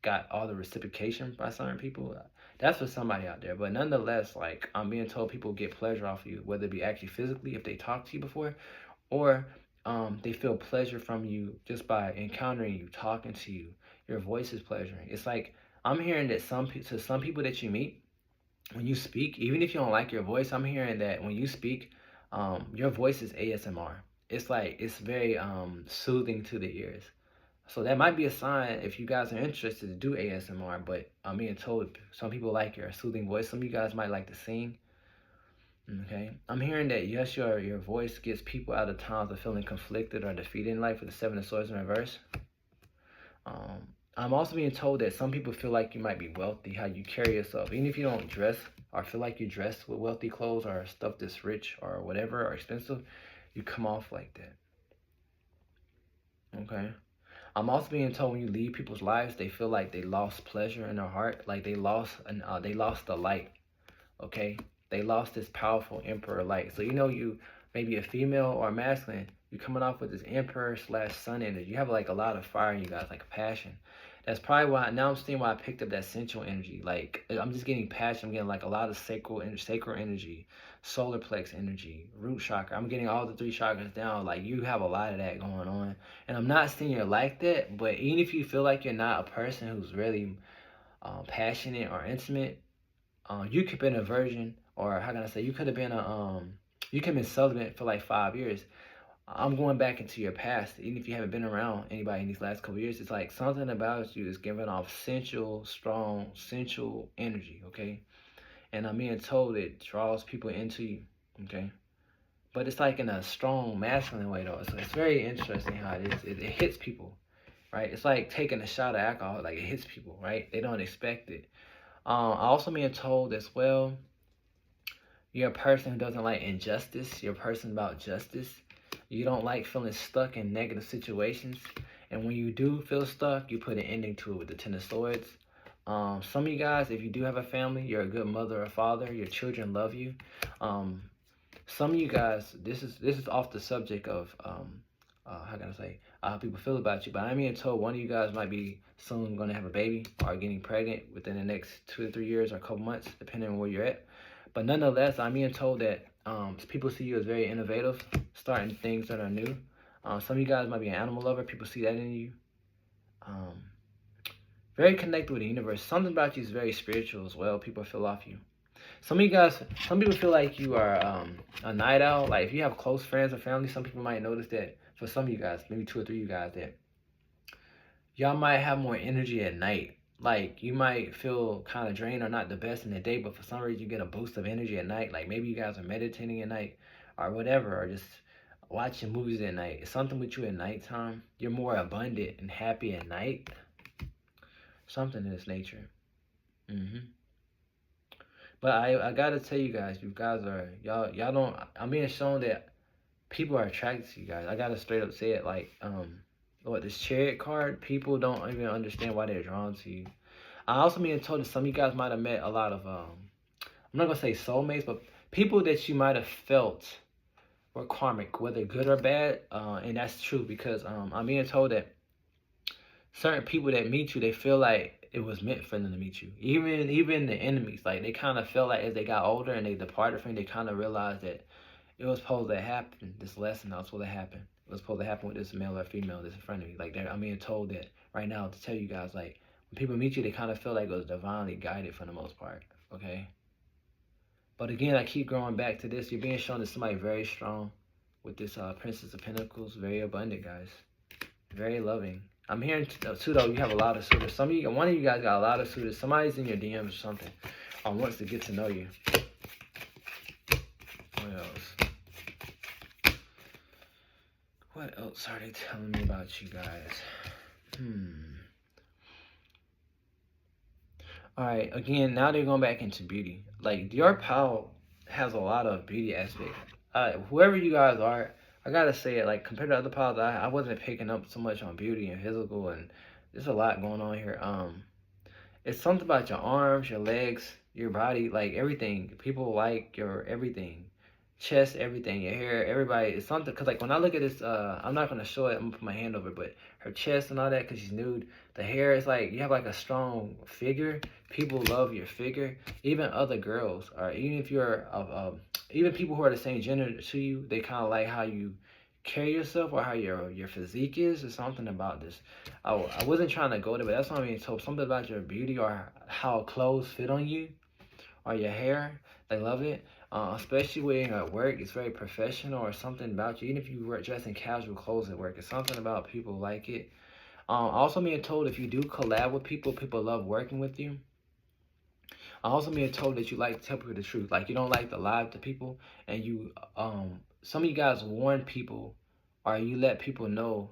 got all the reciprocation by certain people. That's for somebody out there. But nonetheless, like, I'm being told people get pleasure off of you, whether it be actually physically if they talk to you before, or they feel pleasure from you just by encountering you, talking to you. Your voice is pleasuring. It's like I'm hearing that some people that you meet, when you speak, even if you don't like your voice, I'm hearing that when you speak, your voice is ASMR. It's like it's very soothing to the ears. So that might be a sign if you guys are interested to do ASMR. But I'm being told some people like your soothing voice. Some of you guys might like to sing. Okay, I'm hearing that yes, your voice gets people out of times of feeling conflicted or defeated in life with the Seven of Swords in reverse. I'm also being told that some people feel like you might be wealthy, how you carry yourself. Even if you don't dress or feel like you dress with wealthy clothes or stuff that's rich or whatever or expensive, you come off like that. Okay. I'm also being told when you leave people's lives, they feel like they lost pleasure in their heart, like they lost the light. Okay, they lost this powerful emperor light. So you maybe a female or a masculine, you're coming off with this emperor / sun energy. You have like a lot of fire in you guys, like a passion. That's probably why now I'm seeing why I picked up that sensual energy. Like I'm just getting passion. I'm getting like a lot of sacral energy, solar plex energy, root chakra. I'm getting all the 3 chakras down. Like you have a lot of that going on. And I'm not saying you're like that, but even if you feel like you're not a person who's really passionate or intimate, you could have been a virgin, or how can I say, you could have been you could have been celibate for like 5 years. I'm going back into your past, even if you haven't been around anybody in these last couple years. It's like something about you is giving off sensual, strong, sensual energy, okay? And I'm being told it draws people into you, okay? But it's like in a strong, masculine way, though. So it's very interesting how it is. It hits people, right? It's like taking a shot of alcohol, like it hits people, right? They don't expect it. I also being told as well, you're a person who doesn't like injustice. You're a person about justice. You don't like feeling stuck in negative situations. And when you do feel stuck, you put an ending to it with the Ten of Swords. Some of you guys, if you do have a family, you're a good mother or father. Your children love you. Some of you guys, this is off the subject of how can I say, how people feel about you. But I'm being told one of you guys might be soon going to have a baby or getting pregnant within the next 2 to 3 years or a couple months, depending on where you're at. But nonetheless, I'm being told that people see you as very innovative, starting things that are new. Some of you guys might be an animal lover. People see that in you. Very connected with the universe. Something about you is very spiritual as well. People feel off you. Some people feel like you are a night owl. Like if you have close friends or family, some people might notice that. For some of you guys, maybe 2 or 3 of you guys, that y'all might have more energy at night. Like you might feel kind of drained or not the best in the day, but for some reason you get a boost of energy at night. Like maybe you guys are meditating at night or whatever, or just watching movies at night. It's something with you at nighttime. You're more abundant and happy at night. Something in this nature. But I gotta tell you guys are y'all don't. I'm being shown that people are attracted to you guys. I gotta straight up say it. Like this Chariot card, people don't even understand why they're drawn to you. I also being told that some of you guys might have met a lot of I'm not gonna say soulmates, but people that you might have felt were karmic, whether good or bad. And that's true because I'm being told that certain people that meet you, they feel like it was meant for them to meet you. Even the enemies, like they kind of felt like as they got older and they departed from you, they kind of realized that it was supposed to happen. This lesson was supposed to happen. It was supposed to happen with this male or female that's in front of me. Like I'm being told that right now to tell you guys, like when people meet you, they kind of feel like it was divinely guided for the most part. Okay. But again, I keep going back to this. You're being shown that somebody very strong with this Princess of Pentacles, very abundant, guys, very loving. I'm hearing too though, you have a lot of suitors. One of you guys got a lot of suitors. Somebody's in your DMs or something, or wants to get to know you. What else? What else are they telling me about you guys? Alright, again, now they're going back into beauty. Like, your pal has a lot of beauty aspects. Whoever you guys are, I gotta say it, like, compared to other pals, I wasn't picking up so much on beauty and physical, and there's a lot going on here. It's something about your arms, your legs, your body, like, everything. People like your everything. Chest, everything, your hair, everybody. It's something, because, like, when I look at this, I'm not going to show it, I'm going to put my hand over it, but her chest and all that, because she's nude. The hair is like, you have, like, a strong figure. People love your figure. Even other girls, or even if you're, even people who are the same gender to you, they kind of like how you carry yourself or how your physique is. There's something about this. I wasn't trying to go there, but that's what I mean. So something about your beauty or how clothes fit on you or your hair, they love it. Especially when you're at work, it's very professional or something about you. Even if you were dressed in casual clothes at work, it's something about people like it. Also being told if you do collab with people, people love working with you. Also being told that you like to tell people the truth. Like you don't like to lie to people, and you some of you guys warn people or you let people know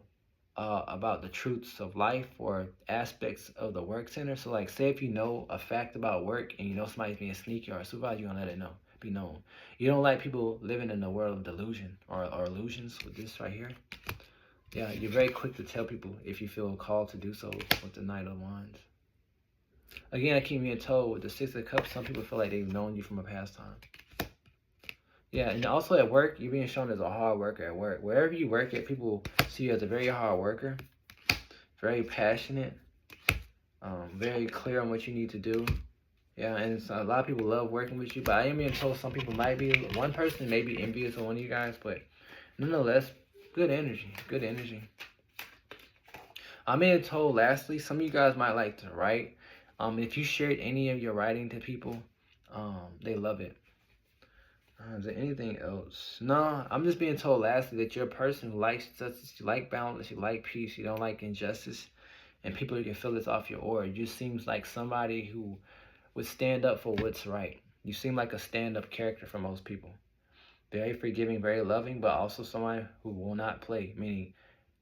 about the truths of life or aspects of the work center. So like say if you know a fact about work and you know somebody's being sneaky or a supervisor, you're gonna let it know. Be known. You don't like people living in the world of delusion or illusions with this right here. Yeah, you're very quick to tell people if you feel called to do so with the Knight of Wands. Again, I keep being told with the Six of Cups, some people feel like they've known you from a past time. Yeah, and also at work, you're being shown as a hard worker at work. Wherever you work at, people see you as a very hard worker, very passionate, very clear on what you need to do. Yeah, and a lot of people love working with you, but I am being told some people might be, one person may be envious of one of you guys, but nonetheless, good energy, good energy. I'm being told, lastly, some of you guys might like to write. If you shared any of your writing to people, they love it. Is there anything else? No, I'm just being told, lastly, that you're a person who likes justice, you like balance, you like peace, you don't like injustice, and people can feel this off your aura. It just seems like somebody who would stand up for what's right. You seem like a stand-up character for most people. Very forgiving, very loving, but also someone who will not play. Meaning,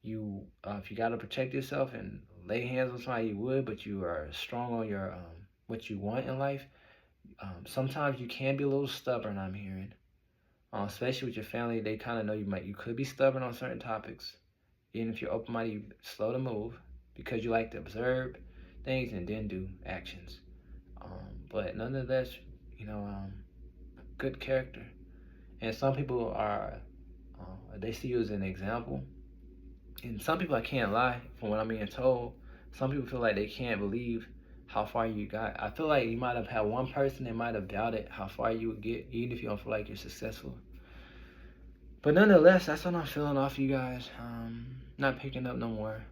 you, if you gotta protect yourself and lay hands on somebody, you would, but you are strong on your what you want in life. Sometimes you can be a little stubborn. I'm hearing, especially with your family, they kind of know you could be stubborn on certain topics. Even if you're open-minded, you slow to move because you like to observe things and then do actions. But nonetheless, good character. And some people are, they see you as an example. And some people, I can't lie, from what I'm being told, some people feel like they can't believe how far you got. I feel like you might have had one person that might have doubted how far you would get, even if you don't feel like you're successful. But nonetheless, that's what I'm feeling off you guys. Not picking up no more.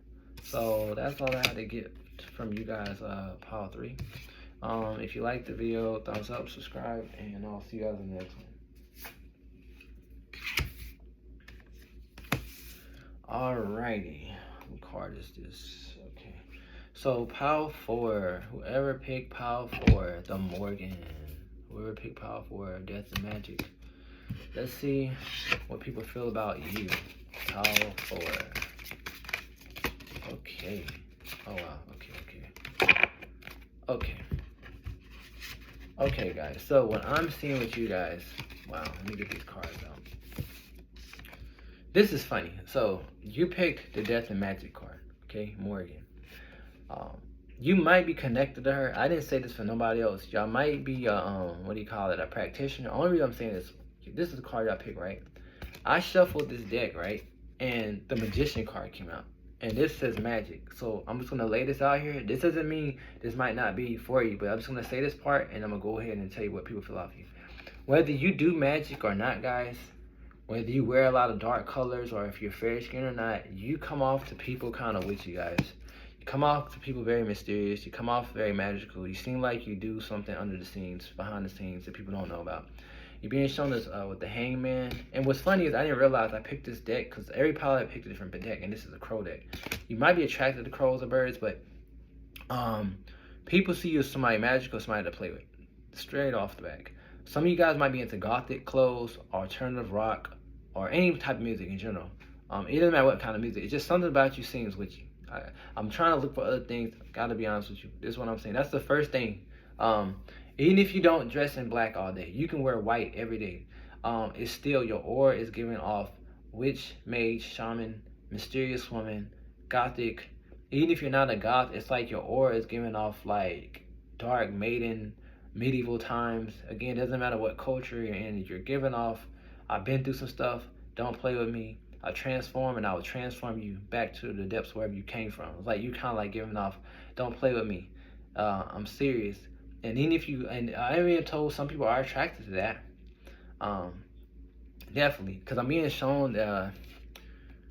So that's all I had to get from you guys, Pile 3. If you liked the video, thumbs up, subscribe, and I'll see you guys in the next one. Alrighty, what card is this? Okay, so Pile 4, whoever picked Pile 4, the Morgan, whoever picked Pile 4, Death and Magic. Let's see what people feel about you, Pile 4. Okay, oh wow, okay guys, so what I'm seeing with you guys, wow, let me get these cards out. This is funny. So you picked the Death and Magic card, okay, Morgan. you might be connected to her. I didn't say this for nobody else. Y'all might be what do you call it, a practitioner. Only reason I'm saying this is the card y'all pick, right? I shuffled this deck, right? And the Magician card came out. And this says magic. So I'm just gonna lay this out here. This doesn't mean this might not be for you, but I'm just gonna say this part and I'm gonna go ahead and tell you what people feel off you. Whether you do magic or not, guys, whether you wear a lot of dark colors or if you're fair skinned or not, you come off to people kind of with you guys. You come off to people very mysterious. You come off very magical. You seem like you do something under the scenes, behind the scenes that people don't know about. You're being shown this with the Hangman. And what's funny is I didn't realize I picked this deck because every pilot picked a different deck, and this is a crow deck. You might be attracted to crows or birds, but people see you as somebody magical, somebody to play with. Straight off the back. Some of you guys might be into gothic clothes, alternative rock, or any type of music in general. It doesn't matter what kind of music. It's just something about you sings with you. I'm trying to look for other things. Gotta be honest with you. This is what I'm saying. That's the first thing. Even if you don't dress in black all day, you can wear white every day. It's still your aura is giving off witch, mage, shaman, mysterious woman, gothic. Even if you're not a goth, it's like your aura is giving off like dark maiden, medieval times. Again, it doesn't matter what culture you're in. You're giving off, I've been through some stuff. Don't play with me. I transform and I will transform you back to the depths wherever you came from. It's like you kind of like giving off, don't play with me. I'm serious. And even if you, and I'm being told some people are attracted to that. Definitely, because I'm being shown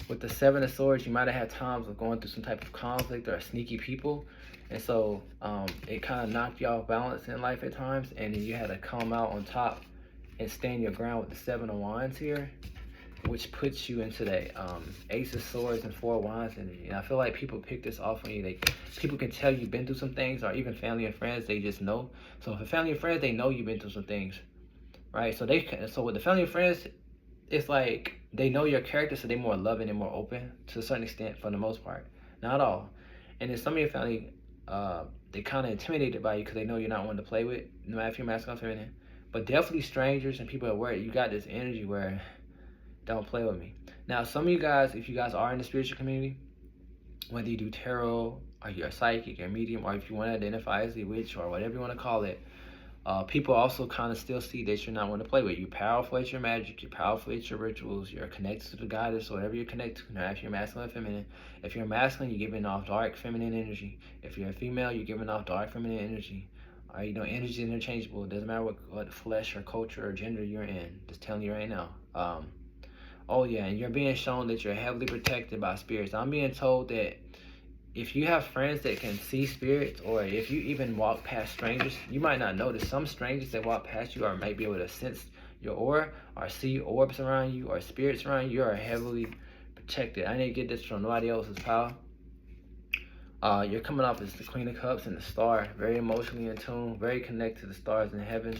with the Seven of Swords, you might have had times of going through some type of conflict or sneaky people. And so it kind of knocked you off balance in life at times. And then you had to come out on top and stand your ground with the Seven of Wands here, which puts you into that Ace of Swords and Four of Wands energy. And I feel like people pick this off on you. People can tell you've been through some things, or even family and friends, they just know. So for family and friends, they know you've been through some things, right? So with the family and friends, it's like they know your character, so they're more loving and more open to a certain extent for the most part. Not all. And then some of your family, they kind of intimidated by you because they know you're not one to play with, no matter if you're masculine or feminine. But definitely strangers and people at work, you got this energy where don't play with me. Now, some of you guys, if you guys are in the spiritual community, whether you do tarot, or you're a psychic, or medium, or if you want to identify as a witch, or whatever you want to call it, people also kind of still see that you're not one to play with. You're powerful at your magic, you're powerful at your rituals, you're connected to the goddess, or whatever you're connected to. Now, if you're masculine or feminine, if you're masculine, you're giving off dark feminine energy. If you're a female, you're giving off dark feminine energy. Or, energy is interchangeable. It doesn't matter what flesh or culture or gender you're in. Just telling you right now. Oh yeah, and you're being shown that you're heavily protected by spirits. I'm being told that if you have friends that can see spirits, or if you even walk past strangers, you might not notice some strangers that walk past you or might be able to sense your aura or see orbs around you or spirits around you. You are heavily protected. I didn't get this from nobody else's power. You're coming off as the Queen of Cups and the Star, very emotionally in tune, very connected to the stars and the heavens.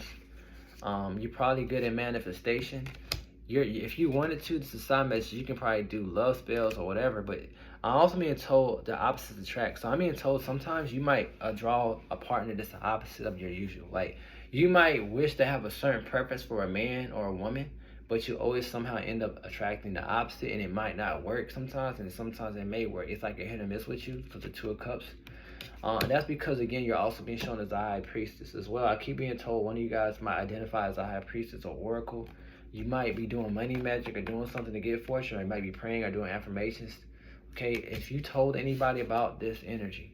You're probably good at manifestation. If you wanted to, this is a side message, you can probably do love spells or whatever, but I'm also being told the opposites attract. So I'm being told sometimes you might draw a partner that's the opposite of your usual. Like, you might wish to have a certain preference for a man or a woman, but you always somehow end up attracting the opposite, and it might not work sometimes, and sometimes it may work. It's like a hit or miss with you for the Two of Cups. That's because, again, you're also being shown as a high priestess as well. I keep being told one of you guys might identify as a high priestess or oracle. You might be doing money magic or doing something to get fortune, or you might be praying or doing affirmations. Okay, if you told anybody about this energy,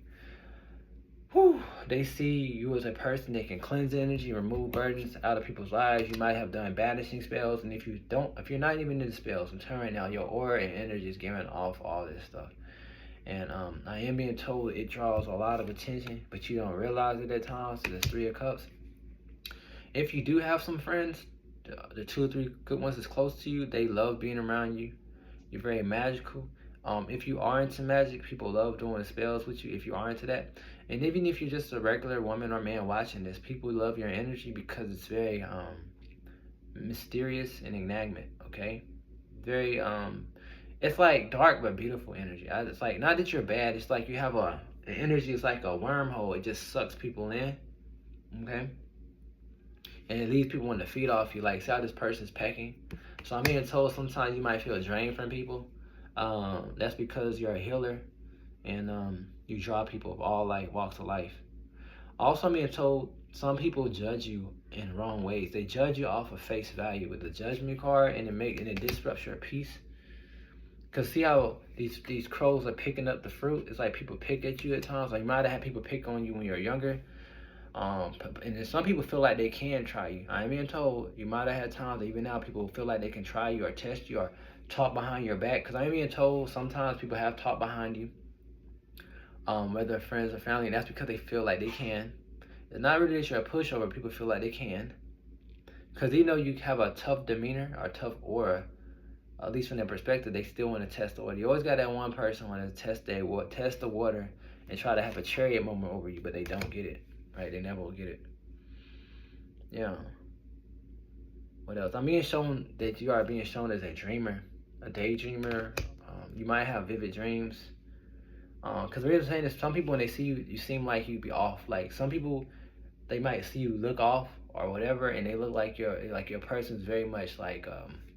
they see you as a person that can cleanse energy, remove burdens out of people's lives. You might have done banishing spells, and if you're not even into spells, I'm telling you right now, your aura and energy is giving off all this stuff. And I am being told it draws a lot of attention, but you don't realize it at times. So there's Three of Cups. If you do have some friends, the 2 or 3 good ones that's close to you, they love being around you. You're very magical. If you are into magic, people love doing spells with you if you are into that. And even if you're just a regular woman or man watching this, people love your energy because it's very mysterious and enigmatic, okay? Very, it's like dark but beautiful energy. It's like, not that you're bad, it's like you have the energy is like a wormhole. It just sucks people in, okay? And it leaves people wanting to feed off you. Like, see how this person's pecking? So I'm being told sometimes you might feel drained from people. That's because you're a healer. and you draw people of all walks of life. Also, I'm being told some people judge you in wrong ways. They judge you off of face value with the judgment card, and it disrupts your peace. Cause see how these crows are picking up the fruit. It's like people pick at you at times. Like you might have had people pick on you when you were younger. And then some people feel like they can try you. I'm being told you might have had times that even now people feel like they can try you or test you or talk behind your back. Cause I'm being told sometimes people have talked behind you, whether friends or family, and that's because they feel like they can. It's not really that you're a pushover. People feel like they can, cause even though you have a tough demeanor or tough aura, at least from their perspective, they still want to test the water. You always got that one person want to test the water and try to have a chariot moment over you, but they don't get it, right? They never will get it. Yeah. What else? I'm being shown that you are being shown as a dreamer, a daydreamer. You might have vivid dreams. Because the reason I'm saying is some people, when they see you, you seem like you be off. Like some people, they might see you look off or whatever, and they look like your person's very much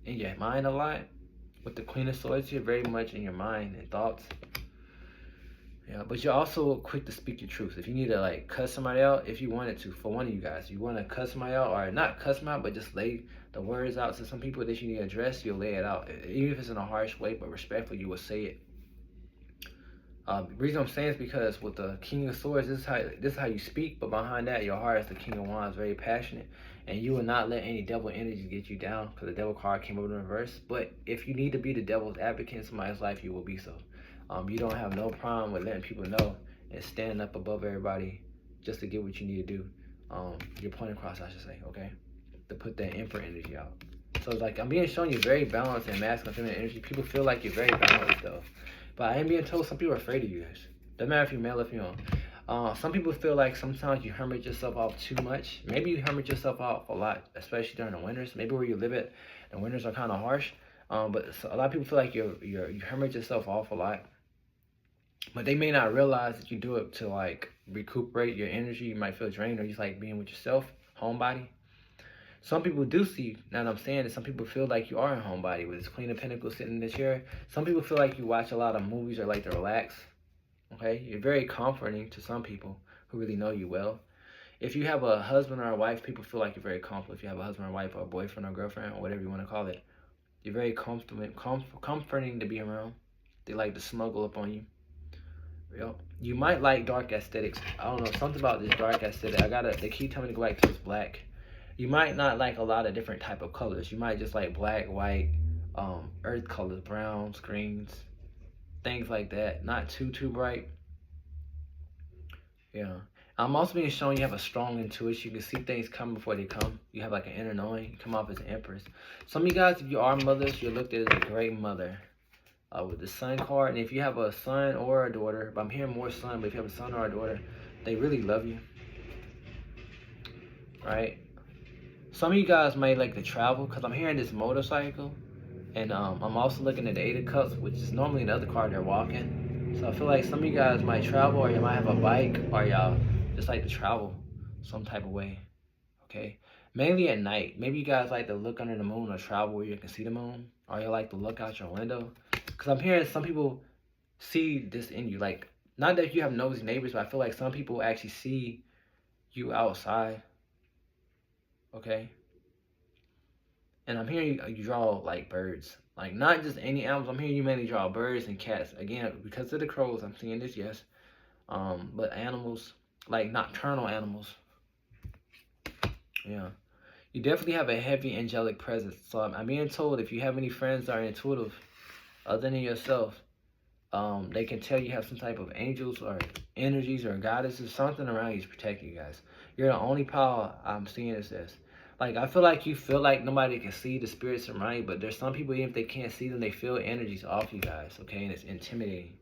in your mind a lot. With the Queen of Swords, you're very much in your mind and thoughts. Yeah, but you're also quick to speak your truth. If you need to cut somebody out, if you wanted to, for one of you guys, you want to cut somebody out, or not cut them out, but just lay the words out to some people that you need to address, you'll lay it out. Even if it's in a harsh way, but respectfully, you will say it. The reason I'm saying is because with the King of Swords, this is how you speak, but behind that, your heart is the King of Wands, very passionate, and you will not let any devil energy get you down, because the devil card came up in reverse. But if you need to be the devil's advocate in somebody's life, you will be so. You don't have no problem with letting people know and standing up above everybody just to get what you need to do. Your point across, I should say, okay? To put that Emperor energy out. So it's like I'm being shown you're very balanced and masculine, feminine energy. People feel like you're very balanced though. But I am being told some people are afraid of you guys. Doesn't matter if you're male or female. Some people feel like sometimes you hermit yourself off too much. Maybe you hermit yourself off a lot, especially during the winters. Maybe where you live at, the winters are kind of harsh. But a lot of people feel like you hermit yourself off a lot. But they may not realize that you do it to recuperate your energy. You might feel drained or just being with yourself, homebody. Some people do see, now that I'm saying that some people feel like you are a homebody with this Queen of Pentacles sitting in the chair. Some people feel like you watch a lot of movies or like to relax. Okay? You're very comforting to some people who really know you well. If you have a husband or a wife, people feel like you're very comfortable. If you have a husband or wife or a boyfriend or girlfriend or whatever you want to call it, you're very comforting to be around. They like to snuggle up on you. You might like dark aesthetics. I don't know, something about this dark aesthetic. They keep telling me to go back to this black. You might not like a lot of different type of colors. You might just like black, white, earth colors, browns, greens, things like that. Not too bright. Yeah. I'm also being shown you have a strong intuition. You can see things come before they come. You have an inner knowing. You come off as an empress. Some of you guys, if you are mothers, you're looked at as a great mother. With the Sun card, and if you have a son or a daughter, but I'm hearing more son, but if you have a son or a daughter, they really love you, right? Some of you guys might like to travel, because I'm hearing this motorcycle, and I'm also looking at the Eight of Cups, which is normally the other card they're walking. So I feel like some of you guys might travel, or you might have a bike, or y'all just like to travel some type of way, okay? Mainly at night. Maybe you guys like to look under the moon or travel where you can see the moon, or you like to look out your window. Because I'm hearing some people see this in you. Not that you have nosy neighbors, but I feel like some people actually see you outside. Okay? And I'm hearing you draw birds. Not just any animals. I'm hearing you mainly draw birds and cats. Again, because of the crows, I'm seeing this, yes. But animals, nocturnal animals. Yeah. You definitely have a heavy angelic presence. So I'm being told if you have any friends that are intuitive, other than yourself, they can tell you have some type of angels or energies or goddesses, something around you is protecting you guys. You're the only power I'm seeing is this. I feel like you feel like nobody can see the spirits around you, but there's some people, even if they can't see them, they feel energies off you guys, okay? And it's intimidating.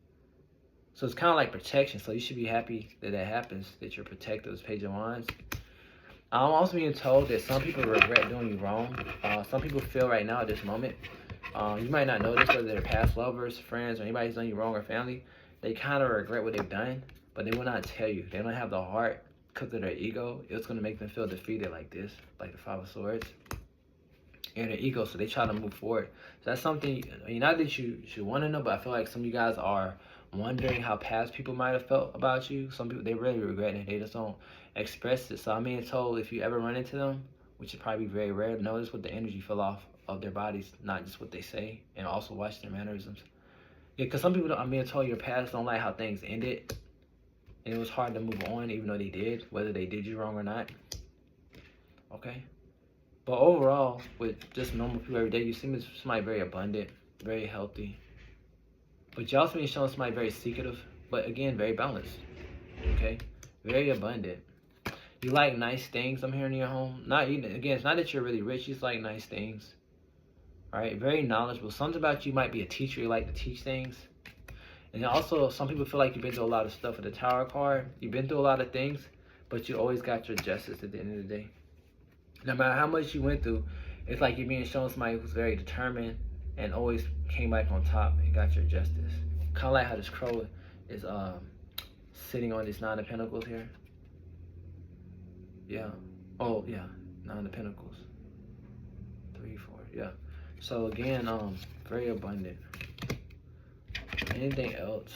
So it's kind of like protection. So you should be happy that that happens, that you're protected, this Page of Wands. I'm also being told that some people regret doing you wrong. Some people feel right now at this moment, you might not know this, whether they're past lovers, friends, or anybody who's done you wrong or family. They kind of regret what they've done, but they will not tell you. They don't have the heart because of their ego. It's going to make them feel defeated like this, like the Five of Swords. And their ego, so they try to move forward. So that's something, not that you should want to know, but I feel like some of you guys are wondering how past people might have felt about you. Some people, they really regret it. They just don't express it. So I'm being told, if you ever run into them, which would probably be very rare, notice what the energy feel off of their bodies, not just what they say, and also watch their mannerisms. Yeah, because some people, I'm being told, your past don't like how things ended, and it was hard to move on even though they did, whether they did you wrong or not. Okay? But overall, with just normal people every day, you seem as somebody very abundant, very healthy. But you also being shown somebody very secretive, but again, very balanced. Okay? Very abundant. You like nice things, I'm hearing in your home. Not even, again, it's not that you're really rich, you just like nice things. Alright? Very knowledgeable. Something about you might be a teacher, you like to teach things. And also, some people feel like you've been through a lot of stuff with the Tower card. You've been through a lot of things, but you always got your justice at the end of the day. No matter how much you went through, it's like you're being shown somebody who's very determined and always came back on top and got your justice. Kind of like how this crow is sitting on this Nine of Pentacles here. Yeah. Oh, yeah. Nine of Pentacles. 3, 4. Yeah. So again, very abundant. Anything else?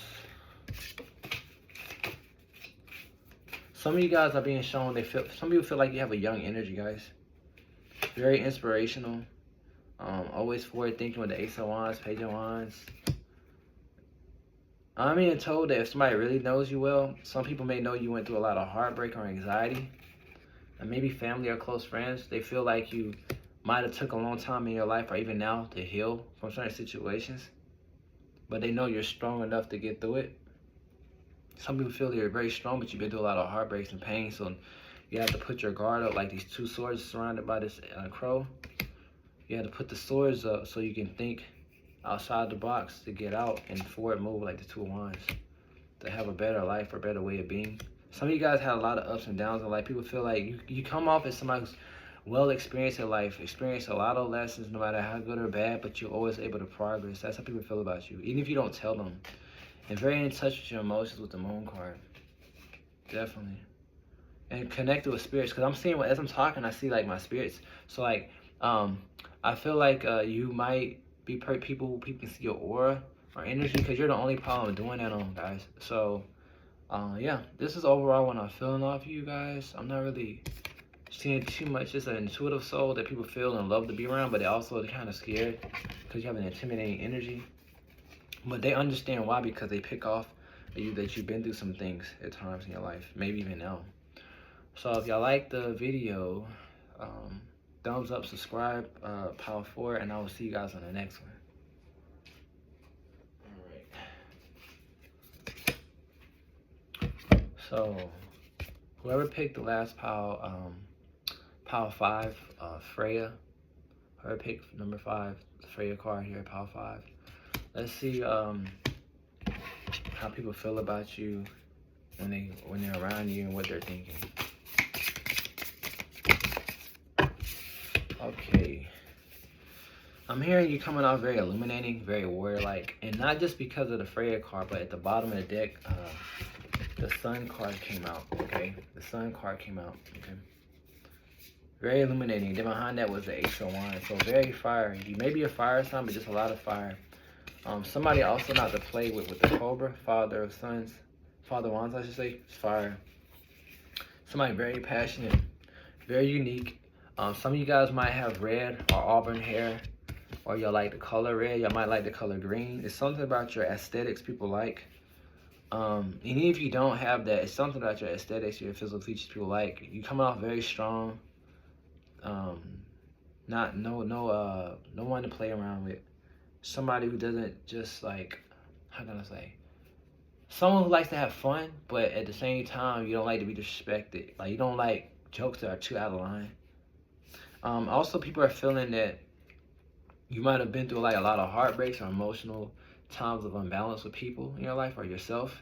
Some of you guys are being shown, some people feel like you have a young energy, guys. Very inspirational. Always forward thinking with the Ace of Wands, Page of Wands. I'm being told that if somebody really knows you well, some people may know you went through a lot of heartbreak or anxiety. And maybe family or close friends, they feel like you might have took a long time in your life or even now to heal from certain situations. But they know you're strong enough to get through it. Some people feel you're very strong, but you've been through a lot of heartbreaks and pain, so you have to put your guard up like these two swords surrounded by this crow. You have to put the swords up so you can think outside the box to get out and forward move like the Two of Wands, to have a better life or better way of being. Some of you guys had a lot of ups and downs in life. People feel like you come off as somebody who's well experienced in life, experienced a lot of lessons no matter how good or bad, but you're always able to progress. That's how people feel about you, even if you don't tell them. And very in touch with your emotions with the Moon card. Definitely. And connected with spirits, because I'm seeing, as I'm talking, I see like my spirits. So like, I feel like you might be people can see your aura or energy, because you're the only problem doing that on, guys. So yeah, this is overall what I'm feeling off you guys. I'm not really seeing too much. It's an intuitive soul that people feel and love to be around, but they also are kind of scared because you have an intimidating energy. But they understand why, because they pick off you that you've been through some things at times in your life, maybe even now. So if y'all like the video, thumbs up, subscribe, power forward, and I will see you guys on the next one. Alright. So whoever picked the last power 5, Freya. Whoever picked number 5, the Freya card here, power 5. Let's see how people feel about you when they're around you and what they're thinking. Okay. I'm hearing you coming off very illuminating, very warrior-like, and not just because of the Freya card, but at the bottom of the deck, the Sun card came out. Okay, the Sun card came out. Okay. Very illuminating. Then behind that was the Ace of Wands. So very fire. You may be a fire sign, but just a lot of fire. Somebody also not to play with the Cobra, Father of Wands, I should say. It's fire. Somebody very passionate, very unique. Some of you guys might have red or auburn hair, or y'all like the color red. Y'all might like the color green. It's something about your aesthetics people like. And even if you don't have that, it's something about your aesthetics, your physical features people like. You coming off very strong. No one to play around with. Somebody who doesn't just like, how can I say? Someone who likes to have fun, but at the same time, you don't like to be disrespected. Like, you don't like jokes that are too out of line. Also, people are feeling that you might have been through like a lot of heartbreaks or emotional times of unbalance with people in your life or yourself.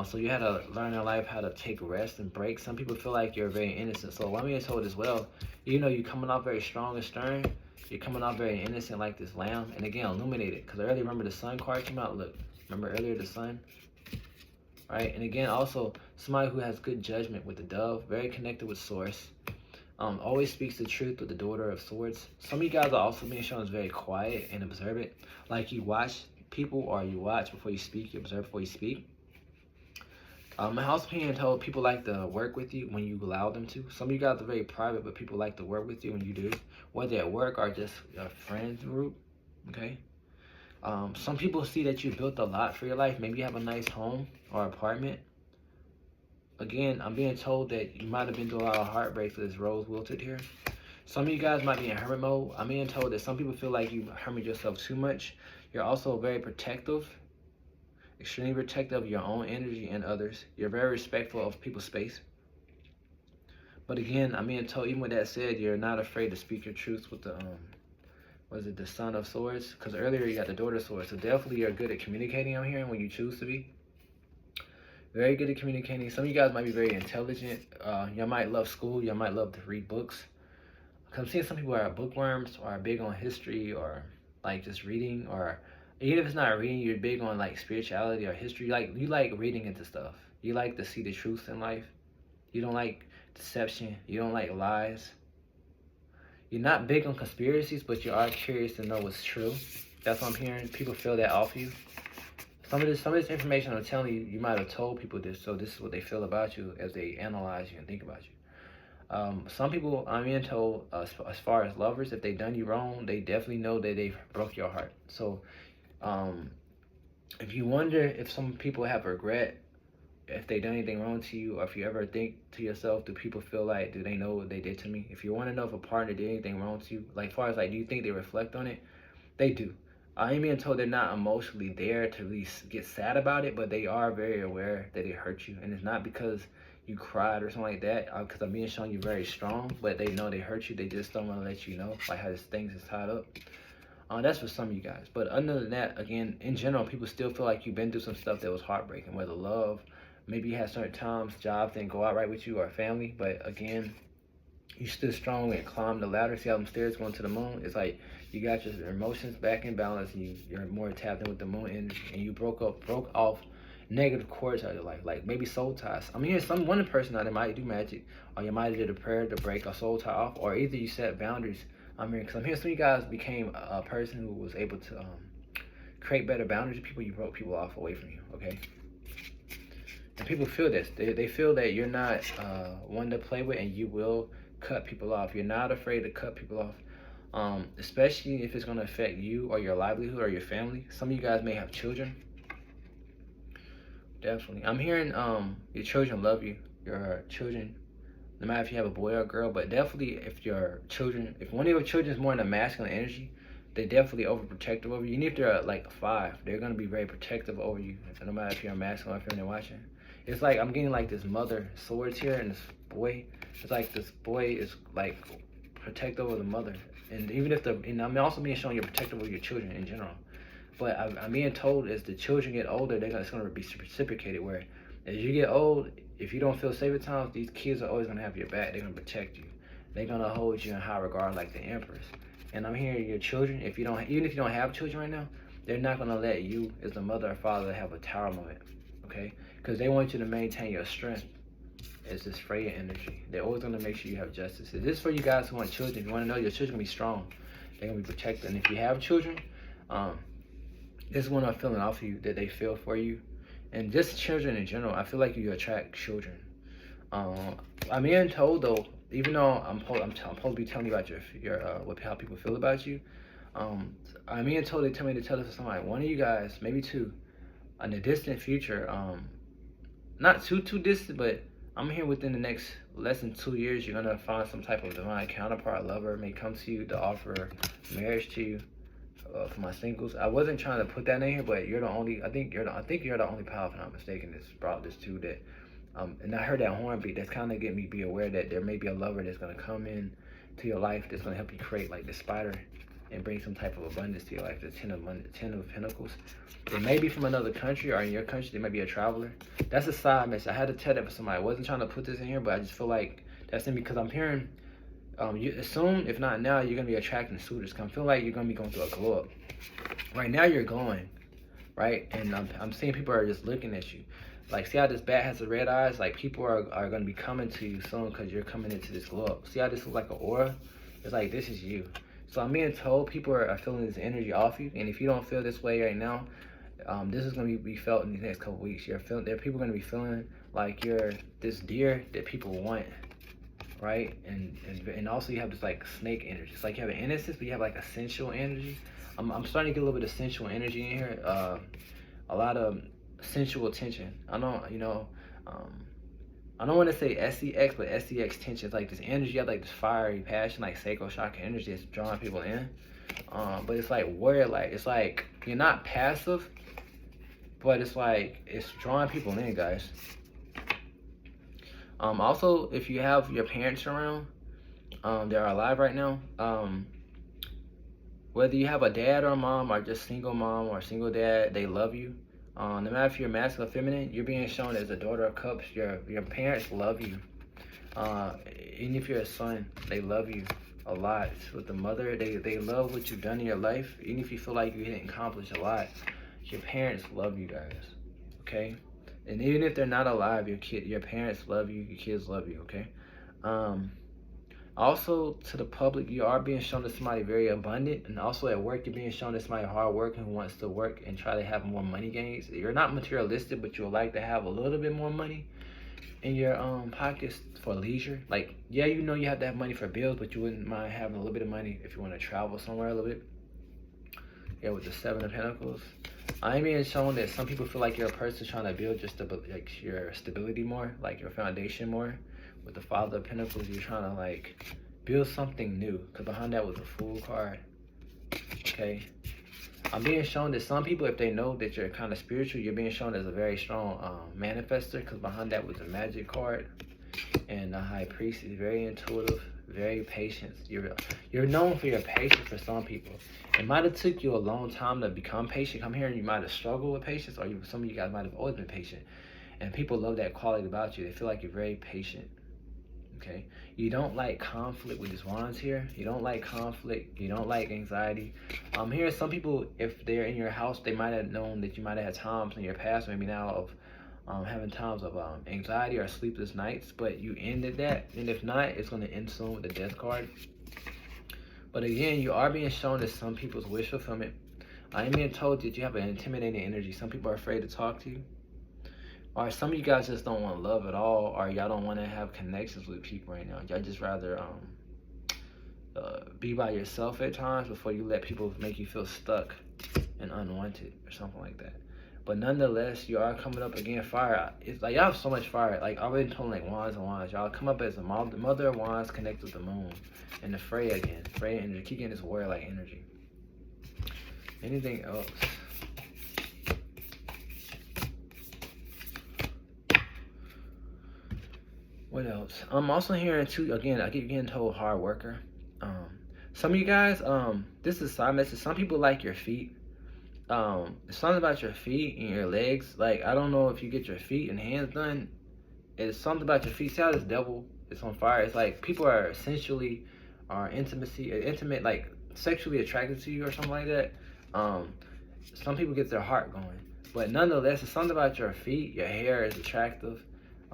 So you had to learn in life how to take rest and breaks. Some people feel like you're very innocent. So what I'm being told as well, you know, you're coming off very strong and stern. You're coming off very innocent like this lamb. And again, illuminated. Because earlier, remember the Sun card came out? Look, remember earlier the Sun? Right? And again, also, somebody who has good judgment with the Dove. Very connected with Source. Always speaks the truth with the Daughter of Swords. Some of you guys are also being shown as very quiet and observant. Like you watch people, or you watch before you speak, you observe before you speak. My house opinion told people like to work with you when you allow them to. Some of you guys are very private, but people like to work with you when you do, whether at work or just a friends group. Okay. Some people see that you built a lot for your life. Maybe you have a nice home or apartment. Again, I'm being told that you might have been through a lot of heartbreak for this rose wilted here. Some of you guys might be in hermit mode. I'm being told that some people feel like you hermit yourself too much. You're also very protective. Extremely protective of your own energy and others. You're very respectful of people's space. But again, I'm being told, even with that said, you're not afraid to speak your truth with the, the Son of Swords? Because earlier you got the Daughter of Swords. So definitely you're good at communicating, I'm hearing, when you choose to be. Very good at communicating. Some of you guys might be very intelligent. You might love school. You might love to read books. Because I'm seeing some people are bookworms or are big on history or like just reading, or even if it's not reading, you're big on like spirituality or history. You like reading into stuff. You like to see the truth in life. You don't like deception. You don't like lies. You're not big on conspiracies, but you are curious to know what's true. That's what I'm hearing. People feel that off you. Some of this information I'm telling you, you might have told people this, so this is what they feel about you as they analyze you and think about you. Some people, I'm being told, as far as lovers, if they done you wrong, they definitely know that they broke your heart. So if you wonder if some people have regret, if they done anything wrong to you, or if you ever think to yourself, do people feel like, do they know what they did to me? If you want to know if a partner did anything wrong to you, like as far as like, do you think they reflect on it? They do. I am being told they're not emotionally there to really get sad about it, but they are very aware that it hurt you. And it's not because you cried or something like that, because I'm being shown you very strong, but they know they hurt you. They just don't want to let you know, like how this things is tied up. That's for some of you guys. But other than that, again, in general, people still feel like you've been through some stuff that was heartbreaking, whether love, maybe you had certain times, jobs didn't go out right with you, or family. But again, you stood strong and climbed the ladder. See how them stairs going to the moon? It's like you got your emotions back in balance, and you're more tapped in with the moon energy, and you broke off negative cords out of your life, like maybe soul ties. I mean, here's one person that might do magic, or you might have did a prayer to break a soul tie off, or either you set boundaries. I mean, because I'm hearing some of you guys became a person who was able to create better boundaries with people. You broke people off away from you, okay? And people feel this. They feel that you're not one to play with, and you will cut people off. You're not afraid to cut people off, especially if it's going to affect you or your livelihood or your family. Some of you guys may have children. Definitely. I'm hearing your children love you. Your children, no matter if you have a boy or a girl, but definitely if one of your children is more in a masculine energy, they're definitely overprotective over you. Even if they're like 5, they're going to be very protective over you, no matter if you're a masculine or if you're watching. It's like I'm getting like this mother swords here, and this boy, it's like this boy is like protective over the mother. And even if and I'm also being shown you're protective over your children in general. But I'm being told as the children get older, it's going to be reciprocated, where as you get old, if you don't feel safe at times, these kids are always going to have your back. They're going to protect you. They're going to hold you in high regard like the empress. And I'm hearing your children, even if you don't have children right now, they're not going to let you as the mother or father have a tower moment, okay? Because they want you to maintain your strength as this Freya energy. They're always going to make sure you have justice. This is for you guys who want children. You want to know your children going to be strong. They're going to be protected. And if you have children, this is what I'm feeling off of you, that they feel for you. And just children in general, I feel like you attract children. I'm being told though, even though I'm supposed to be telling you about how people feel about you, I'm being told, they tell me to tell this to somebody. One of you guys, maybe 2, in the distant future, not too distant, but I'm here within the next less than 2 years, you're gonna find some type of divine counterpart, lover may come to you to offer marriage to you. For my singles, I wasn't trying to put that in here, but you're the only. I think you're the only power, if I'm not mistaken, that's brought this to that. And I heard that horn beat. That's kind of getting me be aware that there may be a lover that's gonna come in to your life that's gonna help you create like the spider and bring some type of abundance to your life. The 10 of Pentacles. They may be from another country, or in your country, they may be a traveler. That's a side message. I had to tell that for somebody. I wasn't trying to put this in here, but I just feel like that's in because I'm hearing. Soon, if not now, you're going to be attracting suitors. I feel like you're going to be going through a glow up. Right now, you're glowing, right? And I'm seeing people are just looking at you. Like, see how this bat has the red eyes? Like, people are going to be coming to you soon because you're coming into this glow up. See how this looks like an aura? It's like, this is you. So I'm being told people are feeling this energy off you, and if you don't feel this way right now, this is going to be felt in the next couple weeks. There are people going to be feeling like you're this deer that people want, right? And also you have this like snake energy. It's like you have an innocence, but you have like a sensual energy. I'm starting to get a little bit of sensual energy in here. A lot of sensual tension. I don't want to say SEX, but SEX tension. It's like this energy, you have like this fiery passion, like Seiko Shaka energy that's drawing people in. But it's like warrior like. It's like you're not passive, but it's like it's drawing people in, guys. Also, if you have your parents around, they're alive right now. Whether you have a dad or a mom, or just single mom or single dad, they love you. No matter if you're masculine or feminine, you're being shown as a daughter of cups. Your parents love you. Even if you're a son, they love you a lot. With the mother, they love what you've done in your life. Even if you feel like you didn't accomplish a lot, your parents love you, guys. Okay? And even if they're not alive, your parents love you, your kids love you, okay? Also, to the public, you are being shown as somebody very abundant, and also at work, you're being shown as somebody hardworking who wants to work and try to have more money gains. You're not materialistic, but you would like to have a little bit more money in your pockets for leisure. Like, yeah, you know you have to have money for bills, but you wouldn't mind having a little bit of money if you want to travel somewhere a little bit. Yeah, with the Seven of Pentacles. I'm being shown that some people feel like you're a person trying to build your stability more, like your foundation more. With the Father of Pentacles, you're trying to like build something new, because behind that was a Fool card. Okay, I'm being shown that some people, if they know that you're kind of spiritual, you're being shown as a very strong manifester, because behind that was a Magic card. And the High Priest is very intuitive, very patient. You're known for your patience for some people. It might have took you a long time to become patient. I'm hearing you might have struggled with patience, or some of you guys might have always been patient. And people love that quality about you. They feel like you're very patient. Okay? You don't like conflict with these wands here. You don't like conflict. You don't like anxiety. I'm hearing some people, if they're in your house, they might have known that you might have had times in your past, maybe now, of having times of anxiety or sleepless nights, but you ended that. And if not, it's going to end soon with the Death card. But again, you are being shown as some people's wish fulfillment. I am being told that you have an intimidating energy. Some people are afraid to talk to you. Or some of you guys just don't want love at all, or y'all don't want to have connections with people right now. Y'all just rather be by yourself at times before you let people make you feel stuck and unwanted or something like that. But nonetheless, you are coming up again fire. It's like y'all have so much fire. Like I already told, like wands and wands. Y'all come up as the mother of wands connected with the moon. And the Freya again. Freya energy. Keep getting this warrior-like energy. Anything else? What else? I'm also hearing too, again, I keep getting told hard worker. Some of you guys, this is a side message. Some people like your feet. It's something about your feet and your legs. Like, I don't know if you get your feet and hands done. It's something about your feet. See how this devil is on fire? It's like people are essentially intimate, like sexually attracted to you or something like that. Some people get their heart going. But nonetheless, it's something about your feet. Your hair is attractive.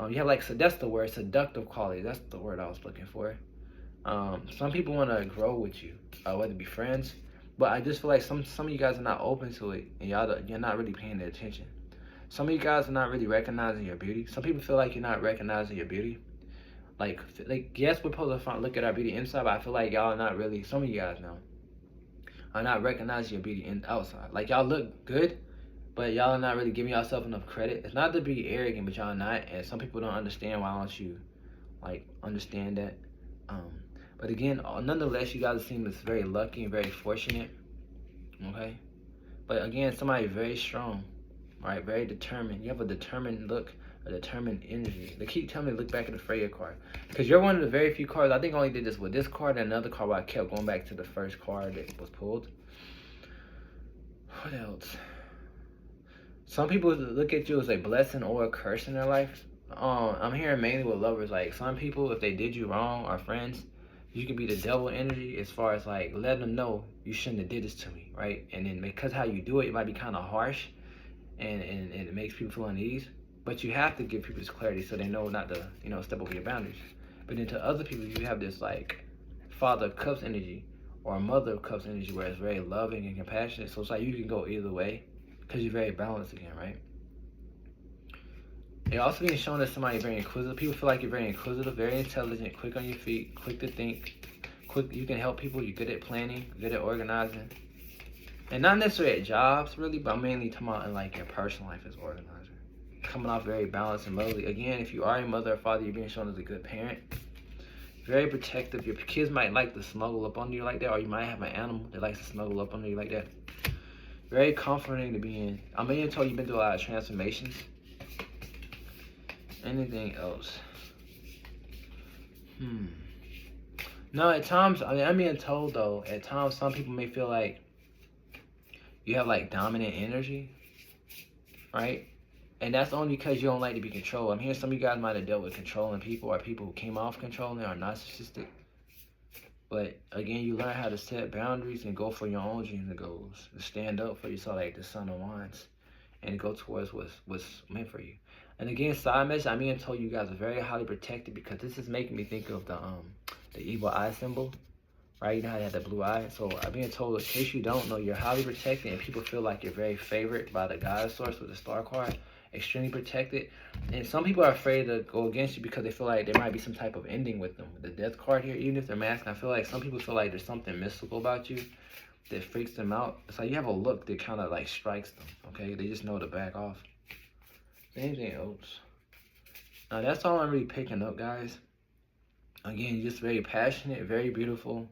You have like, so that's the word, seductive quality. That's the word I was looking for. Some people want to grow with you, whether it be friends. But I just feel like some of you guys are not open to it, and you're not really paying attention. Some of you guys are not really recognizing your beauty. Some people feel like you're not recognizing your beauty. Like yes, we're supposed to look at our beauty inside, but I feel like y'all are not really, some of you guys now, are not recognizing your beauty outside. Like y'all look good, but y'all are not really giving yourself enough credit. It's not to be arrogant, but y'all are not. And some people don't understand. Why don't you, like, understand that? But again, nonetheless, you guys seem very lucky and very fortunate. Okay? But again, somebody very strong. Right? Very determined. You have a determined look, a determined energy. They keep telling me to look back at the Freya card. Because you're one of the very few cards. I think I only did this with this card and another card, but I kept going back to the first card that was pulled. What else? Some people look at you as a blessing or a curse in their life. I'm hearing mainly with lovers. Like, some people, if they did you wrong, or friends, you could be the devil energy as far as like letting them know you shouldn't have did this to me, right? And then because how you do it, it might be kind of harsh, and it makes people feel unease. But you have to give people this clarity so they know not to, step over your boundaries. But then to other people, you have this like Father of Cups energy, or a Mother of Cups energy where it's very loving and compassionate. So it's like you can go either way because you're very balanced again, right? It also being shown as somebody very inquisitive. People feel like you're very inquisitive, very intelligent, quick on your feet, quick to think, quick. You can help people. You're good at planning, good at organizing, and not necessarily at jobs really, but I'm mainly talking about in like your personal life as organizer. Coming off very balanced and lovely. Again, if you are a mother or father, you're being shown as a good parent. Very protective. Your kids might like to snuggle up on you like that, or you might have an animal that likes to snuggle up on you like that. Very comforting to be in. I'm being told you've been through a lot of transformations. Anything else? No, at times, I'm being told though, at times some people may feel like you have like dominant energy, right? And that's only because you don't like to be controlled. I'm hearing some of you guys might have dealt with controlling people or people who came off controlling or narcissistic. But again, you learn how to set boundaries and go for your own dreams and goals. To stand up for yourself like the Son of Wands and go towards what's meant for you. And again, side message, I'm being told you guys are very highly protected because this is making me think of the evil eye symbol. Right? You know how they have the blue eye? So I'm being told, in case you don't know, you're highly protected and people feel like you're very favored by the God source with the star card. Extremely protected. And some people are afraid to go against you because they feel like there might be some type of ending with them. With the death card here, even if they're masking, I feel like some people feel like there's something mystical about you that freaks them out. It's like you have a look that kind of like strikes them, okay? They just know to back off. Anything else? Now that's all I'm really picking up, guys. Again, you're just very passionate, very beautiful,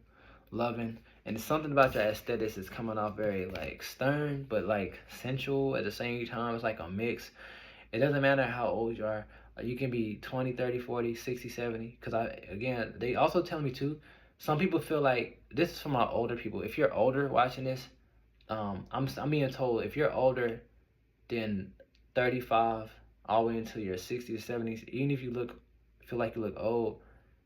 loving, and it's something about your aesthetics is coming off very like stern, but like sensual at the same time. It's like a mix. It doesn't matter how old you are. You can be 20, 30, 40, 60, 70. Because again, they also tell me too, some people feel like, this is for my older people. If you're older watching this, I'm being told if you're older than 35 all the way until your 60s or 70s, even if you feel like you look old,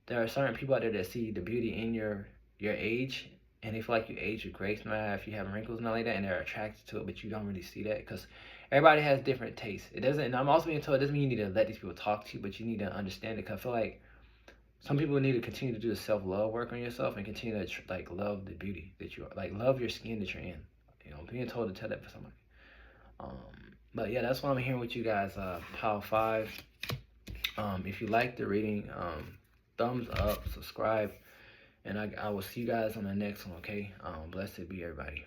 there are certain people out there that see the beauty in your age, and they feel like you age with grace, no matter if you have wrinkles and all like that, and they're attracted to it, but you don't really see that because everybody has different tastes. It doesn't, and I'm also being told it doesn't mean you need to let these people talk to you, but you need to understand it. Because I feel like some people need to continue to do the self-love work on yourself and continue to like love the beauty that you are, like love your skin that you're in. You know, being told to tell that for somebody. But yeah, that's what I'm hearing with you guys. Power 5. If you like the reading, thumbs up, subscribe, and I will see you guys on the next one. Okay. Blessed be everybody.